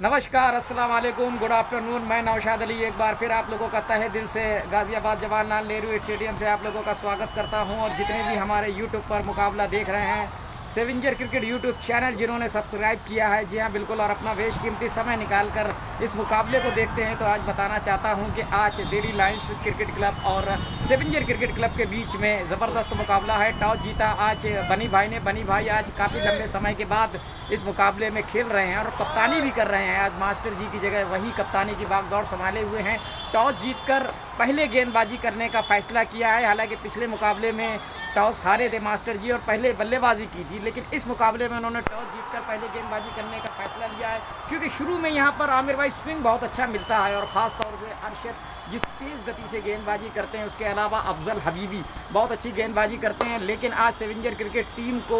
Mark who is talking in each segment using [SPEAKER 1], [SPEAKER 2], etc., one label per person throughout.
[SPEAKER 1] नमस्कार, अस्सलाम वालेकुम, गुड आफ्टरनून। मैं नौशाद अली एक बार फिर आप लोगों का तहे दिल से गाज़ियाबाद जवाहरलाल नेहरू स्टेडियम से आप लोगों का स्वागत करता हूं। और जितने भी हमारे यूट्यूब पर मुकाबला देख रहे हैं, सेवेंजर क्रिकेट यूट्यूब चैनल जिन्होंने सब्सक्राइब किया है, जी हाँ बिल्कुल, और अपना बेशकीमती समय निकाल कर इस मुकाबले को देखते हैं, तो आज बताना चाहता हूं कि आज दिल्ली लायंस क्रिकेट क्लब और सेवेंजर क्रिकेट क्लब के बीच में ज़बरदस्त मुकाबला है। टॉस जीता आज बनी भाई ने। बनी भाई आज काफ़ी लंबे समय के बाद इस मुकाबले में खेल रहे हैं और कप्तानी भी कर रहे हैं। आज मास्टर जी की जगह वही कप्तानी की बागडोर संभाले हुए हैं। टॉस जीतकर पहले गेंदबाजी करने का फैसला किया है। हालांकि पिछले मुकाबले में टॉस हारे थे मास्टर जी और पहले बल्लेबाजी की थी, लेकिन इस मुकाबले में उन्होंने टॉस जीतकर पहले गेंदबाजी करने का फैसला लिया है, क्योंकि शुरू में यहाँ पर आमिर भाई स्विंग बहुत अच्छा मिलता है और ख़ास तौर पे अरशद जिस तेज़ गति से गेंदबाजी करते हैं, उसके अलावा अफजल हबीबी बहुत अच्छी गेंदबाजी करते हैं। लेकिन आज सेवेंजर क्रिकेट टीम को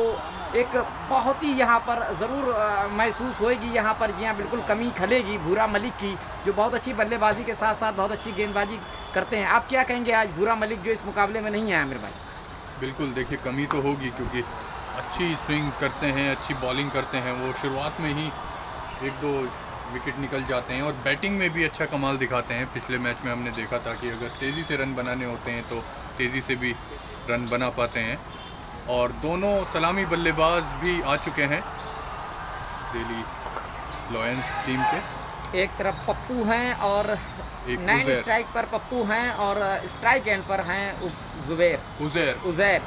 [SPEAKER 1] एक बहुत ही यहाँ पर ज़रूर महसूस होएगी, यहाँ पर जी हाँ बिल्कुल कमी खलेगी भूरा मलिक की, जो बहुत अच्छी बल्लेबाजी के साथ साथ बहुत अच्छी गेंदबाजी करते हैं। आप क्या कहेंगे आज भूरा मलिक जो इस मुकाबले में नहीं है आमिर भाई?
[SPEAKER 2] बिल्कुल, देखिए कमी तो होगी क्योंकि अच्छी स्विंग करते हैं, अच्छी बॉलिंग करते हैं। वो शुरुआत में ही एक दो विकेट निकल जाते हैं और बैटिंग में भी अच्छा कमाल दिखाते हैं। पिछले मैच में हमने देखा था कि अगर तेज़ी से रन बनाने होते हैं तो तेज़ी से भी रन बना पाते हैं। और दोनों सलामी बल्लेबाज भी आ चुके हैं दिल्ली लायंस टीम के।
[SPEAKER 1] एक तरफ पप्पू हैं और नाइन स्ट्राइक पर पप्पू हैं और स्ट्राइक एंड पर हैं उज़ैर।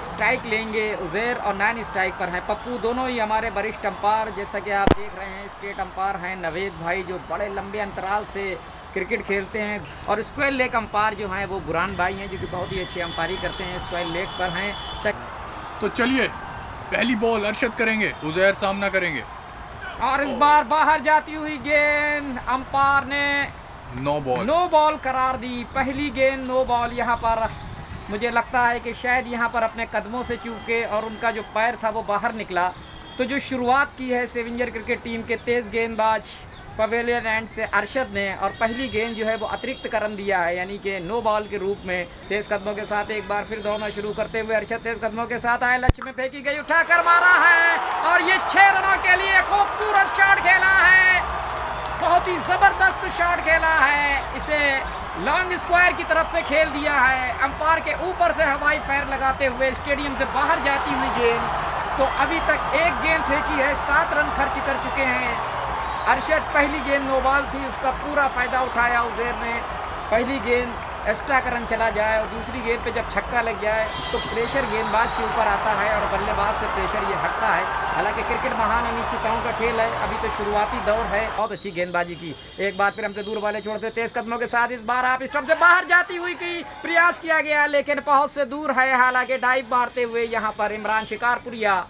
[SPEAKER 1] स्ट्राइक लेंगे उज़ैर और 9 स्ट्राइक पर हैं पप्पू। दोनों ही हमारे वरिष्ठ अंपायर, जैसा कि आप देख रहे हैं, स्टेट अंपायर हैं नवेद भाई, जो बड़े लंबे अंतराल से क्रिकेट खेलते हैं। और स्क्वायर लेग अंपायर जो हैं वो बुरान भाई हैं, जो कि बहुत ही अच्छी अंपायरी करते हैं, स्क्वायर लेग पर हैं।
[SPEAKER 2] तो चलिए पहली बॉल अरशद करेंगे, उज़ैर सामना करेंगे।
[SPEAKER 1] और इस बार बाहर जाती हुई गेंद अंपायर ने नो बॉल करार दी। पहली गेंद नो बॉल। यहाँ पर मुझे लगता है कि शायद यहाँ पर अपने कदमों से चूके और उनका जो पैर था वो बाहर निकला। तो जो शुरुआत की है सेवेंजर क्रिकेट टीम के तेज़ गेंदबाज पवेलियन एंड से अरशद ने, और पहली गेंद जो है वो अतिरिक्त करन दिया है, यानी कि नो बॉल के रूप में। तेज़ कदमों के साथ एक बार फिर दौड़ना शुरू करते हुए अरशद तेज़ कदमों के साथ आए, लक्ष्य में फेंकी गई, उठाकर मारा है और ये 6 रनों के लिए खूबसूरत शॉट खेला है। बहुत ही ज़बरदस्त शॉट खेला है। इसे लॉन्ग स्क्वायर की तरफ से खेल दिया है। अंपायर के ऊपर से हवाई फायर लगाते हुए स्टेडियम से बाहर जाती हुई गेंद। तो अभी तक एक गेंद फेंकी है, 7 रन खर्च कर चुके हैं अरशद। पहली गेंद नो बॉल थी, उसका पूरा फ़ायदा उठाया उज़ैर ने। पहली गेंद एक्स्ट्रा का रन चला जाए और दूसरी गेंद पे जब छक्का लग जाए तो प्रेशर गेंदबाज के ऊपर आता है और बल्लेबाज से प्रेशर ये हटता है। हालांकि क्रिकेट महान अनिश्चितताओं का खेल है, अभी तो शुरुआती दौर है। बहुत अच्छी गेंदबाजी की। एक बार फिर हमसे दूर वाले छोड़ते तेज़ कदमों के साथ, इस बार आप स्टंप से बाहर जाती हुई की प्रयास किया गया, लेकिन पहुँच से दूर है। हालांकि डाइव मारते हुए यहाँ पर इमरान शिकारपुरिया,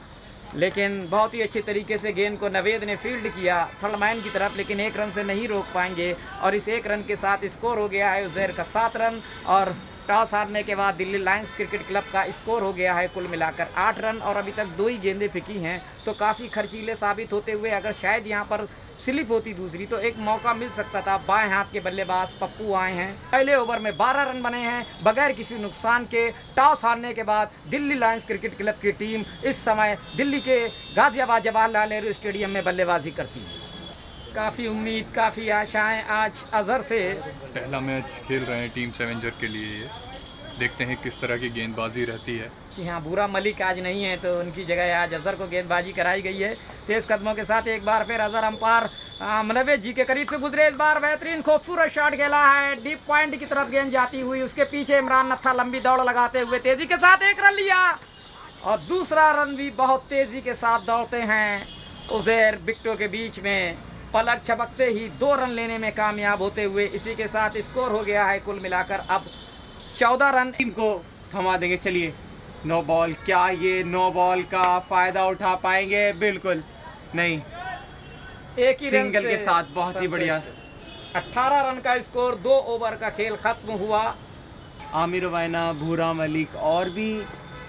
[SPEAKER 1] लेकिन बहुत ही अच्छे तरीके से गेंद को नवेद ने फील्ड किया थर्ड मैन की तरफ, लेकिन 1 रन से नहीं रोक पाएंगे। और इस 1 रन के साथ स्कोर हो गया है उज़ैर का 7 रन। और टॉस हारने के बाद दिल्ली लायंस क्रिकेट क्लब का स्कोर हो गया है कुल मिलाकर 8 रन और अभी तक 2 ही गेंदें फेंकी हैं। तो काफ़ी खर्चीले साबित होते हुए, अगर शायद यहाँ पर स्लिप होती दूसरी तो एक मौका मिल सकता था। बाएं हाथ के बल्लेबाज पप्पू आए हैं। पहले ओवर में 12 रन बने हैं बगैर किसी नुकसान के। टॉस हारने के बाद दिल्ली लायंस क्रिकेट क्लब की टीम इस समय दिल्ली के गाज़ियाबाद जवाहरलाल नेहरू स्टेडियम में बल्लेबाजी करती है। काफ़ी उम्मीद, काफ़ी आशाएं आज अजहर से।
[SPEAKER 2] पहला मैच खेल रहे हैं टीम सेवेंजर के लिए, ये देखते हैं किस तरह की गेंदबाजी रहती है।
[SPEAKER 1] कि हाँ, बुरा मलिक आज नहीं है तो उनकी जगह आज अजहर को गेंदबाजी कराई गई है। तेज़ कदमों के साथ एक बार फिर अजहर अंपायर नवेद जी के करीब से गुजरे। इस बार बेहतरीन खूबसूरत शॉट खेला है, डीप पॉइंट की तरफ गेंद जाती हुई। उसके पीछे इमरान नत्था लंबी दौड़ लगाते हुए तेज़ी के साथ 1 रन लिया और दूसरा रन भी बहुत तेज़ी के साथ दौड़ते हैं उज़ैर। विकेटों के बीच में पलक झपकते ही 2 रन लेने में कामयाब होते हुए इसी के साथ स्कोर हो गया है कुल मिलाकर अब 14 रन।
[SPEAKER 3] टीम को थमा देंगे। चलिए नो बॉल, क्या ये नो बॉल का फ़ायदा उठा पाएंगे? बिल्कुल नहीं।
[SPEAKER 1] एक ही
[SPEAKER 3] सिंगल के साथ बहुत ही बढ़िया
[SPEAKER 1] 18 रन का स्कोर, 2 ओवर का खेल खत्म हुआ।
[SPEAKER 3] आमिर वैना, भूरा मलिक और भी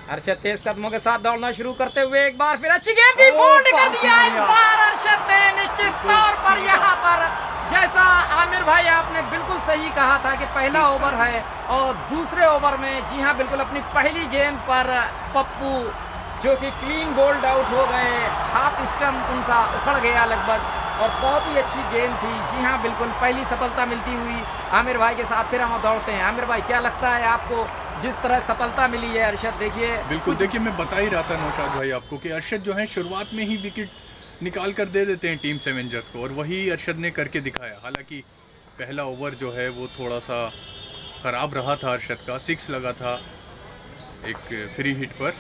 [SPEAKER 1] अरशद तेज कदमों के साथ दौड़ना शुरू करते हुए एक बार फिर अच्छी गेंद थी, बोल्ड कर दिया इस बार अरशद ने निश्चित तौर पर। यहाँ पर जैसा आमिर भाई आपने बिल्कुल सही कहा था कि पहला ओवर है और दूसरे ओवर में जी हाँ बिल्कुल अपनी पहली गेंद पर पप्पू जो कि क्लीन बोल्ड आउट हो गए, हाफ स्टंप उनका उखड़ गया लगभग। और बहुत ही अच्छी गेंद थी। जी हाँ बिल्कुल, पहली सफलता मिलती हुई आमिर भाई के साथ। फिर हम दौड़ते हैं। आमिर भाई क्या लगता है आपको, जिस तरह सफलता मिली है अरशद, देखिए
[SPEAKER 2] बिल्कुल, देखिए मैं बता ही रहा था नौशाद भाई आपको कि अरशद जो है शुरुआत में ही विकेट निकाल कर दे देते हैं टीम सेवेंजर्स को, और वही अरशद ने करके दिखाया। हालांकि पहला ओवर जो है वो थोड़ा सा ख़राब रहा था अरशद का, 6 लगा था एक फ्री हिट पर,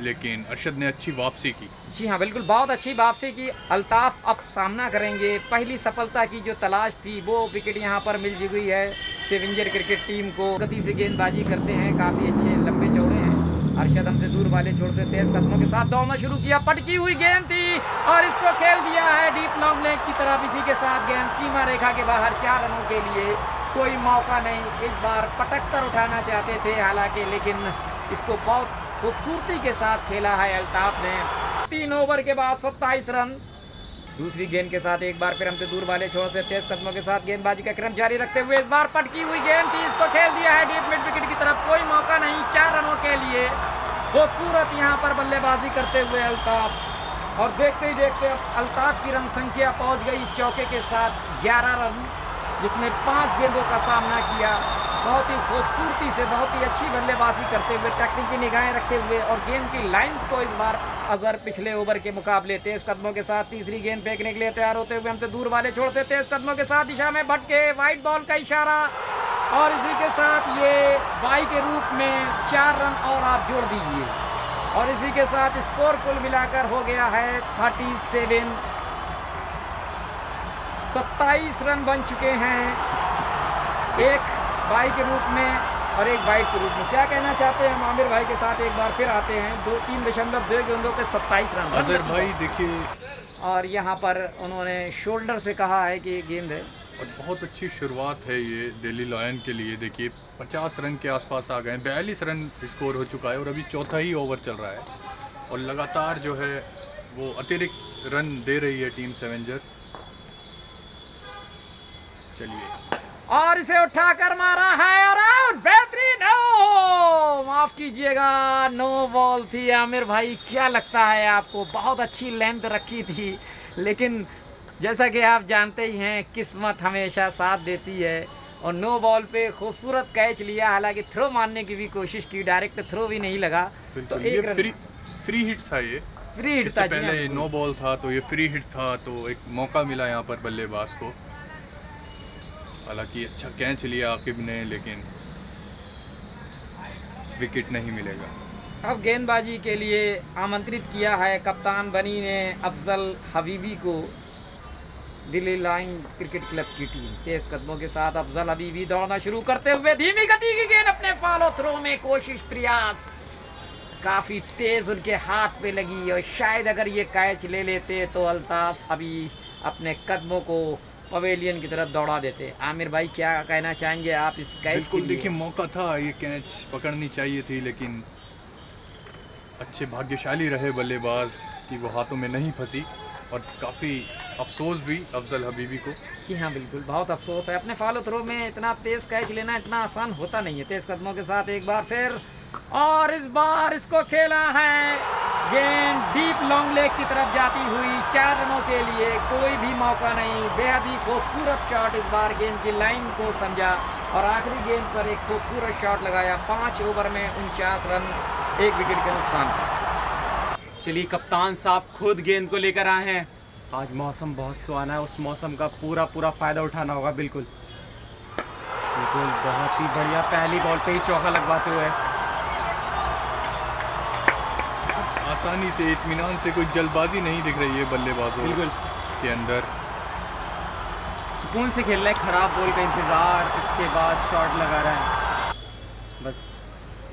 [SPEAKER 2] लेकिन अरशद ने अच्छी वापसी की।
[SPEAKER 1] जी हाँ बिल्कुल, बहुत अच्छी वापसी की। अल्ताफ अब सामना करेंगे। पहली सफलता की जो तलाश थी वो विकेट यहाँ पर मिल चुकी है सेवेंजर क्रिकेट टीम को। गति से गेंदबाजी करते हैं, काफ़ी अच्छे लंबे चौड़े हैं। अरशद हमसे दूर वाले छोर से तेज कदमों के साथ दौड़ना शुरू किया। पटकी हुई गेंद थी और इसको खेल दिया है डीप लॉन्ग लेग की तरफ। इसी के साथ गेंद सीमा रेखा के बाहर, 4 रनों के लिए कोई मौका नहीं। इस बार पटक कर उठाना चाहते थे हालांकि, लेकिन इसको बहुत खूबसूरती के साथ खेला है अल्ताफ ने। 3 ओवर के बाद 27 रन। दूसरी गेंद के साथ एक बार फिर हमसे दूर वाले छोर से तेज कदमों के साथ गेंदबाजी का क्रम जारी रखते हुए इस बार पटकी हुई गेंद थी, इसको खेल दिया है डीप मिड विकेट की तरफ। कोई मौका नहीं, 4 रनों के लिए खूबसूरत यहाँ पर बल्लेबाजी करते हुए अल्ताफ। और देखते ही देखते अल्ताफ की रन संख्या पहुँच गई चौके के साथ 11 रन, जिसमें 5 गेंदों का सामना किया। बहुत ही खूबसूरती से, बहुत ही अच्छी बल्लेबाजी करते हुए, टेक्निक की निगाहें रखे हुए, और गेंद की लाइन को इस बार अजहर पिछले ओवर के मुकाबले तेज कदमों के साथ तीसरी गेंद फेंकने के लिए तैयार होते हुए हमसे दूर वाले छोड़ते तेज कदमों के साथ दिशा में भटके। वाइट बॉल का इशारा, और इसी के साथ ये बाई के रूप में 4 रन और आप जोड़ दीजिए, और इसी के साथ स्कोर कुल मिलाकर हो गया है 37। 27 रन बन चुके हैं, एक बाई के रूप में और एक वाइड के रूप में। क्या कहना चाहते हैं हम आमिर भाई के साथ, एक बार फिर आते हैं। 3.2 गेंदों पे 27 रन।
[SPEAKER 2] अजहर भाई देखिए,
[SPEAKER 1] और यहाँ पर उन्होंने शोल्डर से कहा है कि ये गेंद है,
[SPEAKER 2] और बहुत अच्छी शुरुआत है ये दिल्ली लायन के लिए। देखिए 50 रन के आसपास आ गए, 42 रन स्कोर हो चुका है, और अभी चौथा ही ओवर चल रहा है, और लगातार जो है वो अतिरिक्त रन दे रही है टीम सेवेंजर्स। चलिए,
[SPEAKER 1] और इसे उठाकर मारा है और आउट। बेहतरीन, नो माफ कीजिएगा, नो बॉल थी। आमिर भाई क्या लगता है आपको, बहुत अच्छी लेंथ रखी थी, लेकिन जैसा कि आप जानते ही हैं किस्मत हमेशा साथ देती है, और नो बॉल पे खूबसूरत कैच लिया। हालांकि थ्रो मारने की भी कोशिश की, डायरेक्ट थ्रो भी नहीं लगा, तो
[SPEAKER 2] ये
[SPEAKER 1] एक
[SPEAKER 2] फ्री हिट था। ये
[SPEAKER 1] फ्री हिट
[SPEAKER 2] इससे
[SPEAKER 1] था।
[SPEAKER 2] पहले नो बॉल था, तो ये फ्री हिट था, तो एक मौका मिला यहाँ पर बल्लेबाज को। हालांकि अच्छा कैच लिया आकिब ने, लेकिन विकेट नहीं मिलेगा।
[SPEAKER 1] अब गेंदबाजी के लिए आमंत्रित किया है कप्तान बनी ने अफजल हबीबी को, दिल्ली लाइन क्रिकेट क्लब की टीम। तेज कदमों के साथ अफजल हबीबी दौड़ना शुरू करते हुए धीमी गति की गेंद अपने फॉलो थ्रो में कोशिश प्रयास काफ़ी तेज उनके हाथ पे लगी, और शायद अगर ये कैच ले लेते तो अल्ताफ अभी अपने कदमों को पवेलियन की तरफ दौड़ा देते। आमिर भाई क्या कहना चाहेंगे आप इस कैच के लिए?
[SPEAKER 2] देखिए मौका था, ये कैच पकड़नी चाहिए थी, लेकिन अच्छे भाग्यशाली रहे बल्लेबाज कि वो हाथों में नहीं फंसी, और काफ़ी अफसोस भी अफजल हबीबी को।
[SPEAKER 1] जी हाँ बिल्कुल, बहुत अफसोस है। अपने फॉलो थ्रो में इतना तेज़ कैच लेना इतना आसान होता नहीं है। तेज़ कदमों के साथ एक बार फिर, और इस बार इसको खेला है गेंद डीप लॉन्ग लेग की तरफ जाती हुई, 4 रनों के लिए कोई भी मौका नहीं। बेहद ही खूबसूरत शॉट इस बार गेंद की लाइन को समझा, और आखिरी गेंद पर एक खूबसूरत शॉट लगाया। 5 ओवर में 49 रन, 1 विकेट के नुकसान पर।
[SPEAKER 3] चलिए, कप्तान साहब खुद गेंद को लेकर आए हैं। आज मौसम बहुत सुहाना है, उस मौसम का पूरा फ़ायदा उठाना होगा। बिल्कुल बिल्कुल, बहुत ही बढ़िया, पहली बॉल पे ही चौका लगवाते हुए।
[SPEAKER 2] आसानी से, इत्मीनान से, कोई जल्दबाजी नहीं दिख रही है बल्लेबाजों
[SPEAKER 3] बिल्कुल
[SPEAKER 2] के अंदर।
[SPEAKER 3] सुकून से खेल रहा है, खराब बॉल का इंतज़ार, उसके बाद शॉट लगा रहा है बस।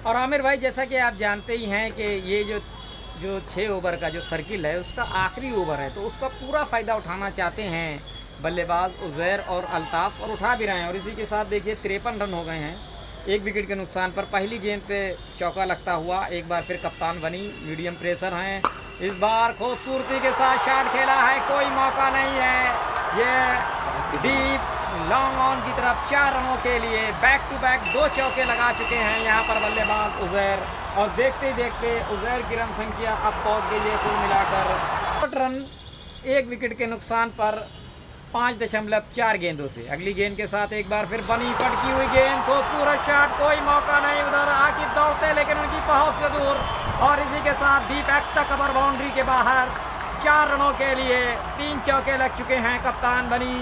[SPEAKER 1] और आमिर भाई जैसा कि आप जानते ही हैं कि ये जो 6 ओवर का जो सर्किल है उसका आखिरी ओवर है, तो उसका पूरा फ़ायदा उठाना चाहते हैं बल्लेबाज उज़ैर और अल्ताफ़, और उठा भी रहे हैं। और इसी के साथ देखिए 53 रन हो गए हैं, 1 विकेट के नुकसान पर। पहली गेंद पे चौका लगता हुआ एक बार फिर कप्तान बनी, मीडियम प्रेशर हैं। इस बार खूबसूरती के साथ शॉट खेला है, कोई मौका नहीं है। ये डीप लॉन्ग ऑन की तरफ 4 रनों के लिए बैक टू बैक 2 चौके लगा चुके हैं यहाँ पर बल्लेबाज उज़ैर, और देखते ही देखते उज़ैर की रन संख्या अब पहुँच गई है कुल मिलाकर 8 रन, 1 विकेट के नुकसान पर 5.4 गेंदों से। अगली गेंद के साथ एक बार फिर बनी पटकी हुई गेंद, खूबसूरत शॉट, कोई मौका नहीं उधर। आकिब दौड़ते लेकिन उनकी पहुंच से दूर, और इसी के साथ डीप एक्स्ट्रा कवर बाउंड्री के बाहर 4 रनों के लिए 3 चौके लग चुके हैं कप्तान बनी।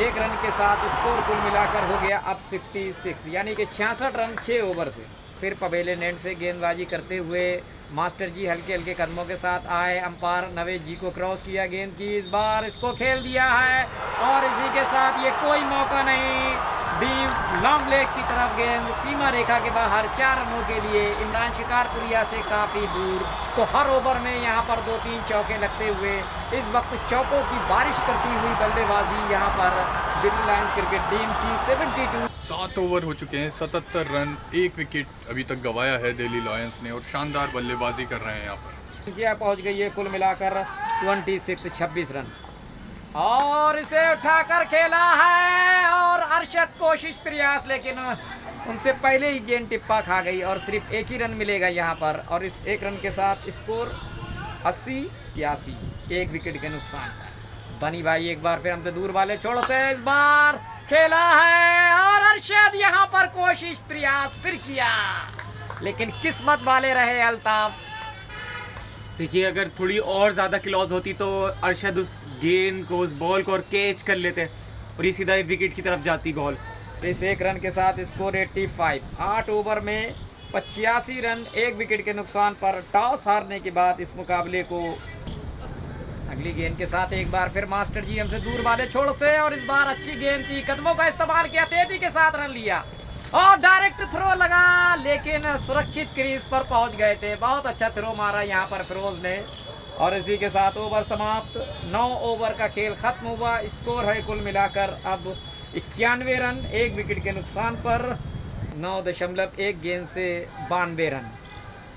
[SPEAKER 1] 1 रन के साथ स्कोर कुल मिलाकर हो गया अब 66, यानी कि 66 रन 6 ओवर से। फिर पवेलियन एंड से गेंदबाजी करते हुए मास्टर जी हल्के हल्के कदमों के साथ आए। अंपायर नवेद जी को क्रॉस किया गेंद की, इस बार इसको खेल दिया है, और इसी के साथ ये कोई मौका नहीं। डीप लॉन्ग लेग की तरफ गेंद सीमा रेखा के बाहर 4 रनों के लिए इमरान शिकारपुरिया से काफ़ी दूर। तो हर ओवर में यहाँ पर 2-3 चौके लगते हुए इस वक्त चौकों की बारिश करती हुई बल्लेबाजी यहाँ पर दिल्ली लायंस क्रिकेट टीम की 72।
[SPEAKER 2] 7 ओवर हो चुके हैं, 77 रन, 1 विकेट अभी तक गंवाया है दिल्ली लायंस ने, और शानदार बल्लेबाजी कर रहे हैं यहाँ पर।
[SPEAKER 1] क्या पहुँच गई है कुल मिलाकर 26 रन, और इसे उठाकर खेला है, और अरशद कोशिश प्रयास, लेकिन उनसे पहले ही गेंद टिप्पा खा गई, और सिर्फ 1 ही रन मिलेगा यहाँ पर। और इस 1 रन के साथ स्कोर 80-81, 1 विकेट के नुकसान। बनी भाई एक बार फिर हमसे दूर वाले छोड़ से इस बार खेला है, और अरशद यहाँ पर कोशिश प्रयास फिर किया, लेकिन किस्मत वाले रहे अल्ताफ।
[SPEAKER 3] देखिए, अगर थोड़ी और ज़्यादा क्लॉज होती तो अरशद उस गेंद को, उस बॉल को और कैच कर लेते, और ये सीधा विकेट की तरफ जाती बॉल।
[SPEAKER 1] इस 1 रन के साथ स्कोर 85, 8 ओवर में 85 रन, 1 विकेट के नुकसान पर। टॉस हारने के बाद इस मुकाबले को अगली गेंद के साथ एक बार फिर मास्टर जी हमसे दूर वाले छोड़ से, और इस बार अच्छी गेंद थी, कदमों का इस्तेमाल किया, तेजी के साथ रन लिया, और डायरेक्ट थ्रो लगा, लेकिन सुरक्षित क्रीज पर पहुंच गए थे। बहुत अच्छा थ्रो मारा यहाँ पर फिरोज ने, और इसी के साथ ओवर समाप्त। 9 ओवर का खेल खत्म हुआ। स्कोर है कुल मिलाकर अब 91 रन, 1 विकेट के नुकसान पर, 9.1 गेंद से 92 रन।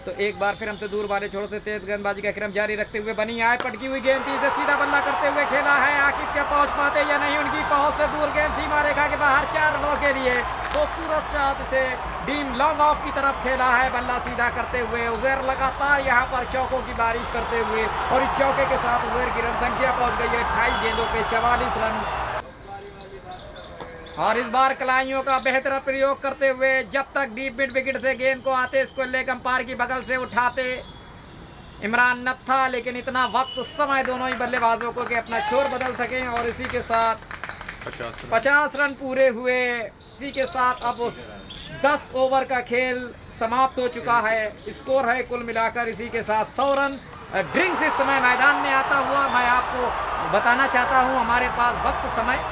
[SPEAKER 1] तो एक बार फिर हमसे दूर वाले छोर से तेज गेंदबाजी का क्रम जारी रखते हुए बनी आए, पटकी हुई गेंद थी, इसे सीधा बल्ला करते हुए खेला है। आकिब क्या पहुंच पाते या नहीं, उनकी पहुंच से दूर गेंद सीमा रेखा के बाहर 4 रनों के लिए। खूबसूरत शॉट से डीम लॉन्ग ऑफ की तरफ खेला है, बल्ला सीधा करते हुए। उजैर लगातार यहाँ पर चौकों की बारिश करते हुए, और इस चौके के साथ उजैर की रन संख्या पहुँच गई है 28 गेंदों पे 44 रन। और इस बार कलाइयों का बेहतर प्रयोग करते हुए, जब तक डीप मिड विकेट से गेंद को आते, इसको लेग अंपायर की बगल से उठाते इमरान नफ था, लेकिन इतना वक्त समय दोनों ही बल्लेबाजों को कि अपना छोर बदल सकें। और इसी के साथ 50 रन पूरे हुए। इसी के साथ अब 10 ओवर का खेल समाप्त हो चुका है। स्कोर है कुल मिलाकर इसी के साथ 100 रन। ड्रिंक्स इस समय मैदान में आता हुआ मैं आपको बताना चाहता हूँ, हमारे पास वक्त समय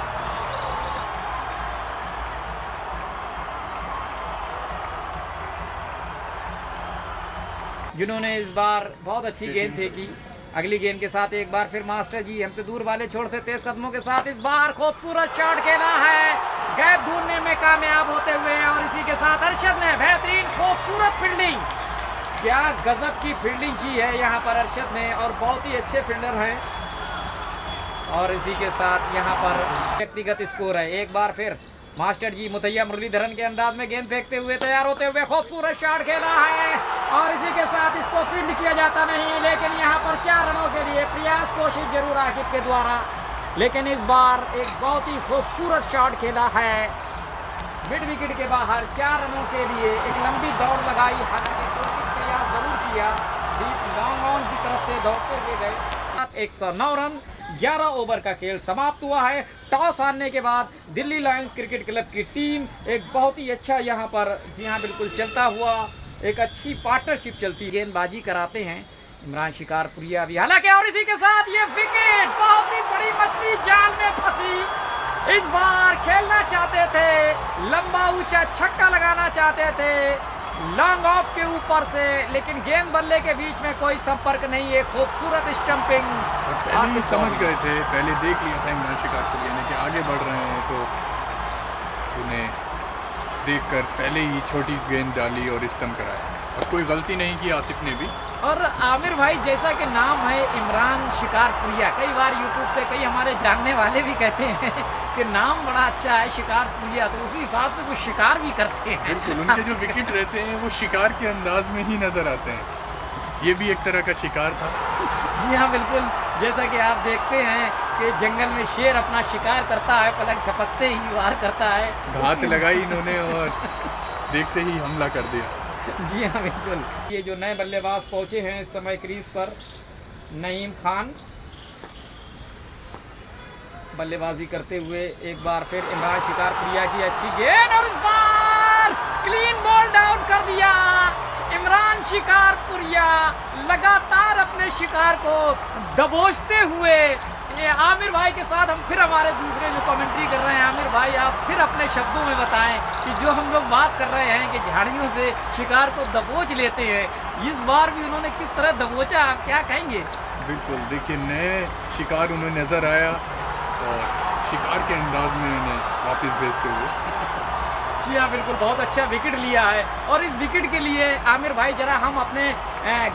[SPEAKER 1] जिन्होंने इस बार बहुत अच्छी गेंद फेंकी। अगली गेंद के साथ एक बार फिर मास्टर जी हमसे दूर वाले छोर से तेज कदमों के साथ इस बार खूबसूरत शॉट खेला है, गैप ढूंढने में कामयाब होते हुए। और इसी के साथ अरशद ने बेहतरीन खूबसूरत फील्डिंग, क्या गजब की फील्डिंग की है यहाँ पर अरशद ने, और बहुत ही अच्छे फील्डर हैं। और इसी के साथ यहाँ पर व्यक्तिगत स्कोर है। एक बार फिर मास्टर जी मुतैया मुरलीधरन के अंदाज में गेंद फेंकते हुए, तैयार होते हुए खूबसूरत शॉट खेला है, और इसी के साथ इसको फील्ड किया जाता नहीं, लेकिन यहाँ पर 4 रनों के लिए प्रयास कोशिश जरूर आकिब के द्वारा, लेकिन इस बार एक बहुत ही खूबसूरत शॉट खेला है मिड विकेट के बाहर 4 रनों के लिए। एक लंबी दौड़ लगाई, हालांकि कोशिश प्रयास जरूर किया, डीप लॉन्ग ऑन की तरफ से दौड़ते हुए गए। 109 रन, 11 ओवर का खेल समाप्त हुआ है। टॉस हारने के बाद दिल्ली लायंस क्रिकेट क्लब की टीम एक बहुत ही अच्छा यहाँ पर, जी हाँ बिल्कुल, चलता हुआ एक अच्छी पार्टनरशिप चलती, गेंदबाजी कराते हैं इमरान शिकारपुरिया भी, हालांकि। और इसी के साथ ये विकेट, बहुत ही बड़ी मछली जाल में फंसी। इस बार खेलना चाहते थे, लंबा ऊंचा छक्का लगाना चाहते थे लॉन्ग ऑफ के ऊपर से, लेकिन गेंद बल्ले के बीच में कोई संपर्क नहीं है। खूबसूरत स्टंपिंग,
[SPEAKER 2] पहले समझ गए थे, पहले देख लिया था इमरान शिकारपुरिया ने कि आगे बढ़ रहे हैं, तो उन्हें देखकर पहले ही छोटी गेंद डाली और स्टंप कराया, और कोई गलती नहीं की आसिफ ने भी।
[SPEAKER 1] और आमिर भाई, जैसा कि नाम है इमरान शिकारपुरिया, कई बार यूट्यूब पे कई हमारे जानने वाले भी कहते हैं कि नाम बड़ा अच्छा है शिकारपुरिया, तो उसी हिसाब से वो शिकार भी करते हैं।
[SPEAKER 2] बिल्कुल, उनके जो विकेट रहते हैं वो शिकार के अंदाज में ही नजर आते हैं। ये भी एक तरह का शिकार था।
[SPEAKER 1] जी हाँ बिल्कुल, जैसा कि आप देखते हैं कि जंगल में शेर अपना शिकार करता है, पलक झपकते ही वार करता है।
[SPEAKER 2] घात लगाई इन्होंने और देखते ही हमला कर दिया।
[SPEAKER 1] जी हाँ बिल्कुल। ये जो नए बल्लेबाज पहुंचे हैं इस समय क्रीज पर, नईम खान बल्लेबाजी करते हुए, एक बार फिर इमरान शिकारपुरिया की अच्छी गेंद और इस बार क्लीन बॉल्ड आउट कर दिया। इमरान शिकारपुरिया लगातार अपने शिकार को दबोचते हुए। ये आमिर भाई के साथ हम फिर हमारे दूसरे जो कमेंट्री कर रहे हैं, आमिर भाई आप फिर अपने शब्दों में बताएं कि जो हम लोग बात कर रहे हैं कि झाड़ियों से शिकार को दबोच लेते हैं, इस बार भी उन्होंने किस तरह दबोचा, आप क्या कहेंगे?
[SPEAKER 2] बिल्कुल, देखिए नए शिकार उन्हें नज़र आया और शिकार के अंदाज में उन्हें वापस भेजते हुए।
[SPEAKER 1] जी हाँ बिल्कुल, बहुत अच्छा विकेट लिया है। और इस विकेट के लिए आमिर भाई जरा हम अपने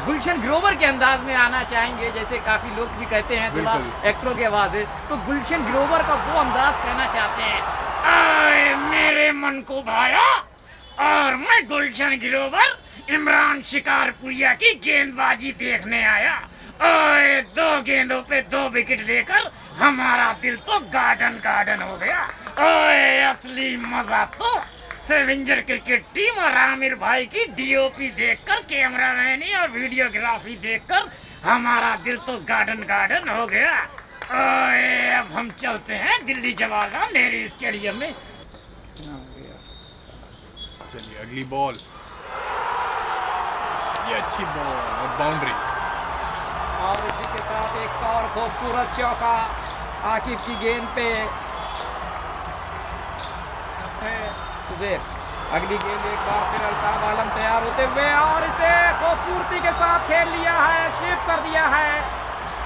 [SPEAKER 1] गुलशन ग्रोवर के अंदाज में आना चाहेंगे, जैसे काफ़ी लोग भी कहते हैं थोड़ा एक्टरों की आवाज़ है, तो गुलशन ग्रोवर का वो अंदाज कहना चाहते हैं, आए मेरे मन को भाया और मैं गुलशन ग्रोवर इमरान शिकारपुरिया की गेंदबाजी देखने आया। ओए 2 गेंदों पे 2 विकेट लेकर हमारा दिल तो गार्डन गार्डन हो गया। ओए असली मजा तो सेवेंजर क्रिकेट टीम और आमिर भाई की डीओपी देखकर, कैमरामैनी और वीडियोग्राफी देखकर हमारा दिल तो गार्डन गार्डन हो गया। ओए अब हम चलते हैं दिल्ली जवाहरलाल नेहरू स्टेडियम में।
[SPEAKER 2] चलिए अगली बॉल, ये अच्छी बॉल और बाउंड्री,
[SPEAKER 1] और इसी के साथ एक और खूबसूरत चौका आकिब की गेंद पे। अगली गेंद एक बार फिर अल्ताफ आलम तैयार होते हुए और इसे खूबसूरती के साथ खेल लिया है, स्वीप कर दिया है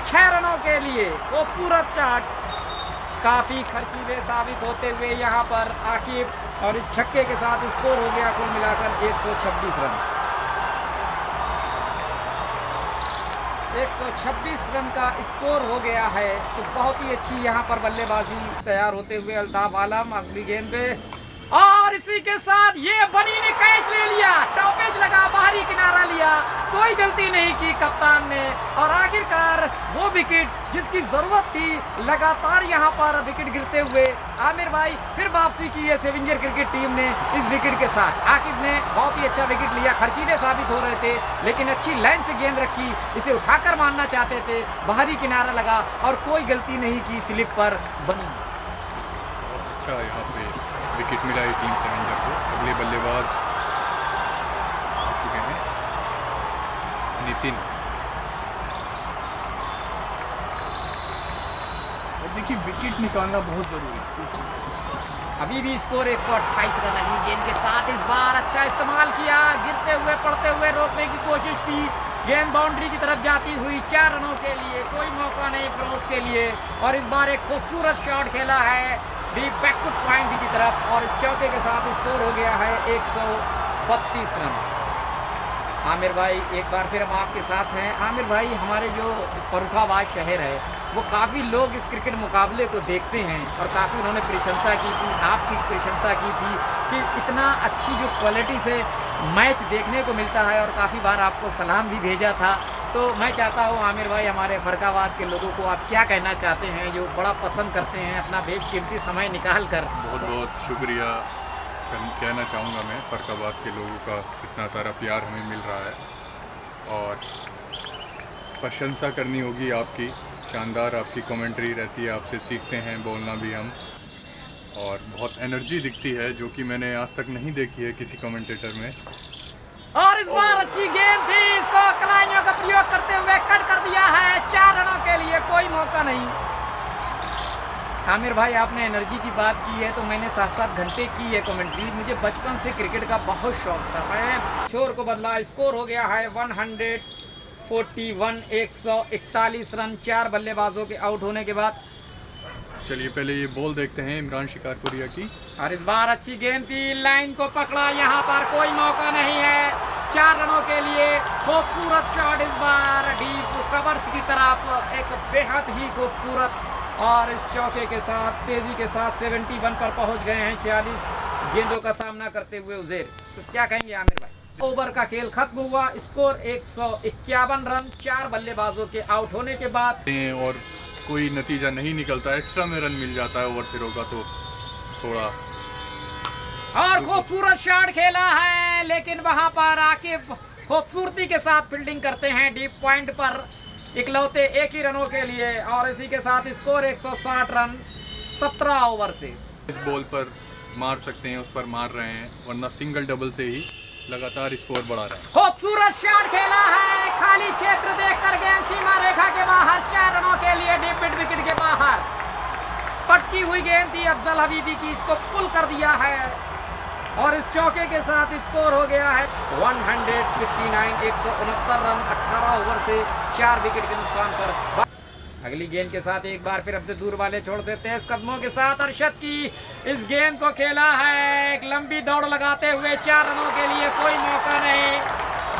[SPEAKER 1] 6 रनों के लिए। खूबसूरत शॉट, काफ़ी खर्चीले साबित होते हुए यहाँ पर आकिब, और इस छक्के के साथ स्कोर हो गया कुल मिलाकर 126 रन। 126 रन का स्कोर हो गया है। तो बहुत ही अच्छी यहाँ पर बल्लेबाजी तैयार होते हुए अल्ताफ आलम अगली गेंद पे, और इसी के साथ ये बनी ने कैच ले लिया, टॉपेज लगा, बाहरी किनारा लिया, कोई गलती नहीं की कप्तान ने। और आखिरकार वो विकेट जिसकी जरूरत थी, लगातार यहाँ पर विकेट गिरते हुए आमिर भाई फिर वापसी की है सेवेंजर क्रिकेट टीम ने इस विकेट के साथ। आकिब ने बहुत ही अच्छा विकेट लिया, खर्चीले साबित हो रहे थे लेकिन अच्छी लाइन से गेंद रखी, इसे उठाकर मारना चाहते थे, बाहरी किनारा लगा और कोई गलती नहीं की, स्लिप पर बनी।
[SPEAKER 2] अच्छा यहाँ पे विकेट मिला है टीम सेवेंजर को। अगले बल्लेबाज चुके हैं नितिन। और देखिए विकेट निकालना बहुत ज़रूरी है।
[SPEAKER 1] अभी भी स्कोर 128 रन। अगली गेंद के साथ इस बार अच्छा इस्तेमाल किया, गिरते हुए पड़ते हुए रोकने की कोशिश की, गेंद बाउंड्री की तरफ जाती हुई 4 रनों के लिए, कोई मौका नहीं फिरोज के लिए। और इस बार एक खूबसूरत शॉट खेला है डीप बैकफुट पॉइंट की तरफ और इस चौके के साथ स्कोर हो गया है 132 रन। आमिर भाई एक बार फिर हम आपके साथ हैं। आमिर भाई, हमारे जो फर्रुखाबाद शहर है वो काफ़ी लोग इस क्रिकेट मुकाबले को देखते हैं और काफ़ी उन्होंने प्रशंसा की थी, आपकी प्रशंसा की थी कि इतना अच्छी जो क्वालिटी से मैच देखने को मिलता है और काफ़ी बार आपको सलाम भी भेजा था। तो मैं चाहता हूँ आमिर भाई, हमारे फर्रुखाबाद के लोगों को आप क्या कहना चाहते हैं जो बड़ा पसंद करते हैं अपना बेशकीमती समय निकाल कर?
[SPEAKER 2] बहुत बहुत शुक्रिया कहना चाहूँगा मैं फर्रुखाबाद के लोगों का, इतना सारा प्यार हमें मिल रहा है और प्रशंसा करनी होगी आपकी। शानदार आपकी कमेंट्री रहती है, आपसे सीखते हैं बोलना भी हम, और बहुत एनर्जी दिखती है जो कि मैंने आज तक नहीं देखी है किसी कमेंटेटर में।
[SPEAKER 1] और इस बार अच्छी गेंद थी, इसको कलाइयों का प्रयोग करते हुए कट कर दिया है 4 रनों के लिए, कोई मौका नहीं। आमिर भाई, आपने एनर्जी की बात की है तो मैंने 7-7 घंटे की है कमेंट्री। मुझे बचपन से क्रिकेट का बहुत शौक था, मैं शोर को बदला। स्कोर हो गया है 141, 141 रन 4 बल्लेबाजों के आउट होने के बाद।
[SPEAKER 2] चलिए पहले ये बॉल देखते हैं इमरान शिकारपुरिया की।
[SPEAKER 1] और इस बार अच्छी गेंद थी, लाइन को पकड़ा, यहाँ पर कोई मौका नहीं है 4 रनों के लिए। खूबसूरत शॉट इस बार डीप कवर्स की तरफ, एक बेहद ही खूबसूरत, और इस चौके के साथ तेजी के साथ 71 पर पहुंच गए हैं 46 गेंदों का सामना करते हुए उज़ैर। तो क्या कहेंगे आमिर भाई? ओवर का खेल खत्म हुआ, स्कोर 151 रन 4 बल्लेबाजों के आउट होने के बाद।
[SPEAKER 2] और कोई नतीजा नहीं निकलता, एक्स्ट्रा में रन मिल जाता है ओवर थ्रो का, तो थोड़ा।
[SPEAKER 1] और खूबसूरत शॉट खेला है, लेकिन वहां पर आकिब खूबसूरती के साथ फील्डिंग करते हैं डीप पॉइंट पर, इकलौते एक ही रनों के लिए, और इसी के साथ स्कोर 160 रन 17 ओवर से।
[SPEAKER 2] इस बॉल पर मार सकते हैं, उस पर मार रहे हैं, वरना सिंगल डबल से ही लगातार स्कोर बढ़ा रहा है।
[SPEAKER 1] खूबसूरत शॉट खेला है, खाली क्षेत्र देखकर गेंद सीमा रेखा के बाहर, 4 रनों के लिए डीप मिड विकेट के बाहर। पटकी हुई गेंद थी अफजल हबीबी की, इसको पुल कर दिया है, और इस चौके के साथ स्कोर हो गया है 169, 169 रन 18 ओवर से 4 विकेट के नुकसान पर। अगली गेंद के साथ एक बार फिर अपने दूर वाले छोड़ते तेज कदमों के साथ अरशद की इस गेंद को खेला है, एक लंबी दौड़ लगाते हुए 4 रनों के लिए, कोई मौका नहीं,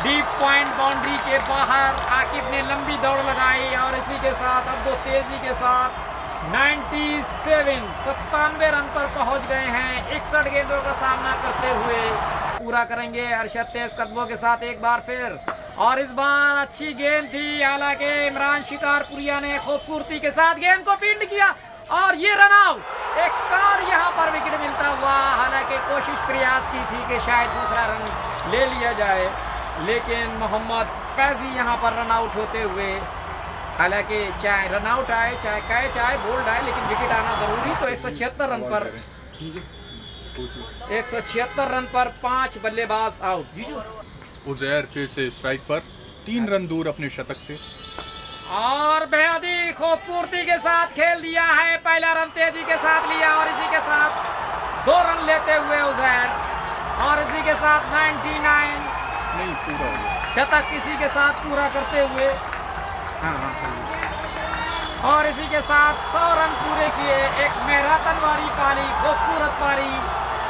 [SPEAKER 1] डीप पॉइंट बाउंड्री के बाहर आकिब ने लंबी दौड़ लगाई, और इसी के साथ अब वो तेजी के साथ 97 रन पर पहुंच गए हैं, 61 गेंदों का सामना करते हुए। पूरा करेंगे अरशद तेज कदमों के साथ एक बार फिर, और इस बार अच्छी गेंद थी, हालांकि इमरान शिकारपुरिया ने खूबसूरती के साथ गेंद को फील्ड किया, और ये रन आउट। एक कार यहाँ पर विकेट मिलता हुआ, हालांकि कोशिश प्रयास की थी कि शायद दूसरा रन ले लिया जाए, लेकिन मोहम्मद फैजी यहाँ पर रन आउट होते हुए, हालांकि चाहे रन आउट आए, चाहे कैच आए, बोल्ड आए, लेकिन विकेट आना जरूरी। तो 176 रन पर 176 रन पर 5 बल्लेबाज आउट।
[SPEAKER 2] उजैर फिर से स्ट्राइक पर, 3 रन दूर अपने शतक से,
[SPEAKER 1] और बेहद ही खूबसूरती के साथ खेल दिया है, पहला रन तेजी के साथ लिया, और इसी के साथ 2 रन लेते हुए उजैर, और इसी के साथ 99
[SPEAKER 2] नहीं पूरा हो गया,
[SPEAKER 1] शतक इसी के साथ पूरा करते हुए, और इसी के साथ 100 रन पूरे किए। एक मैराथन वाली पारी, खूबसूरत पारी,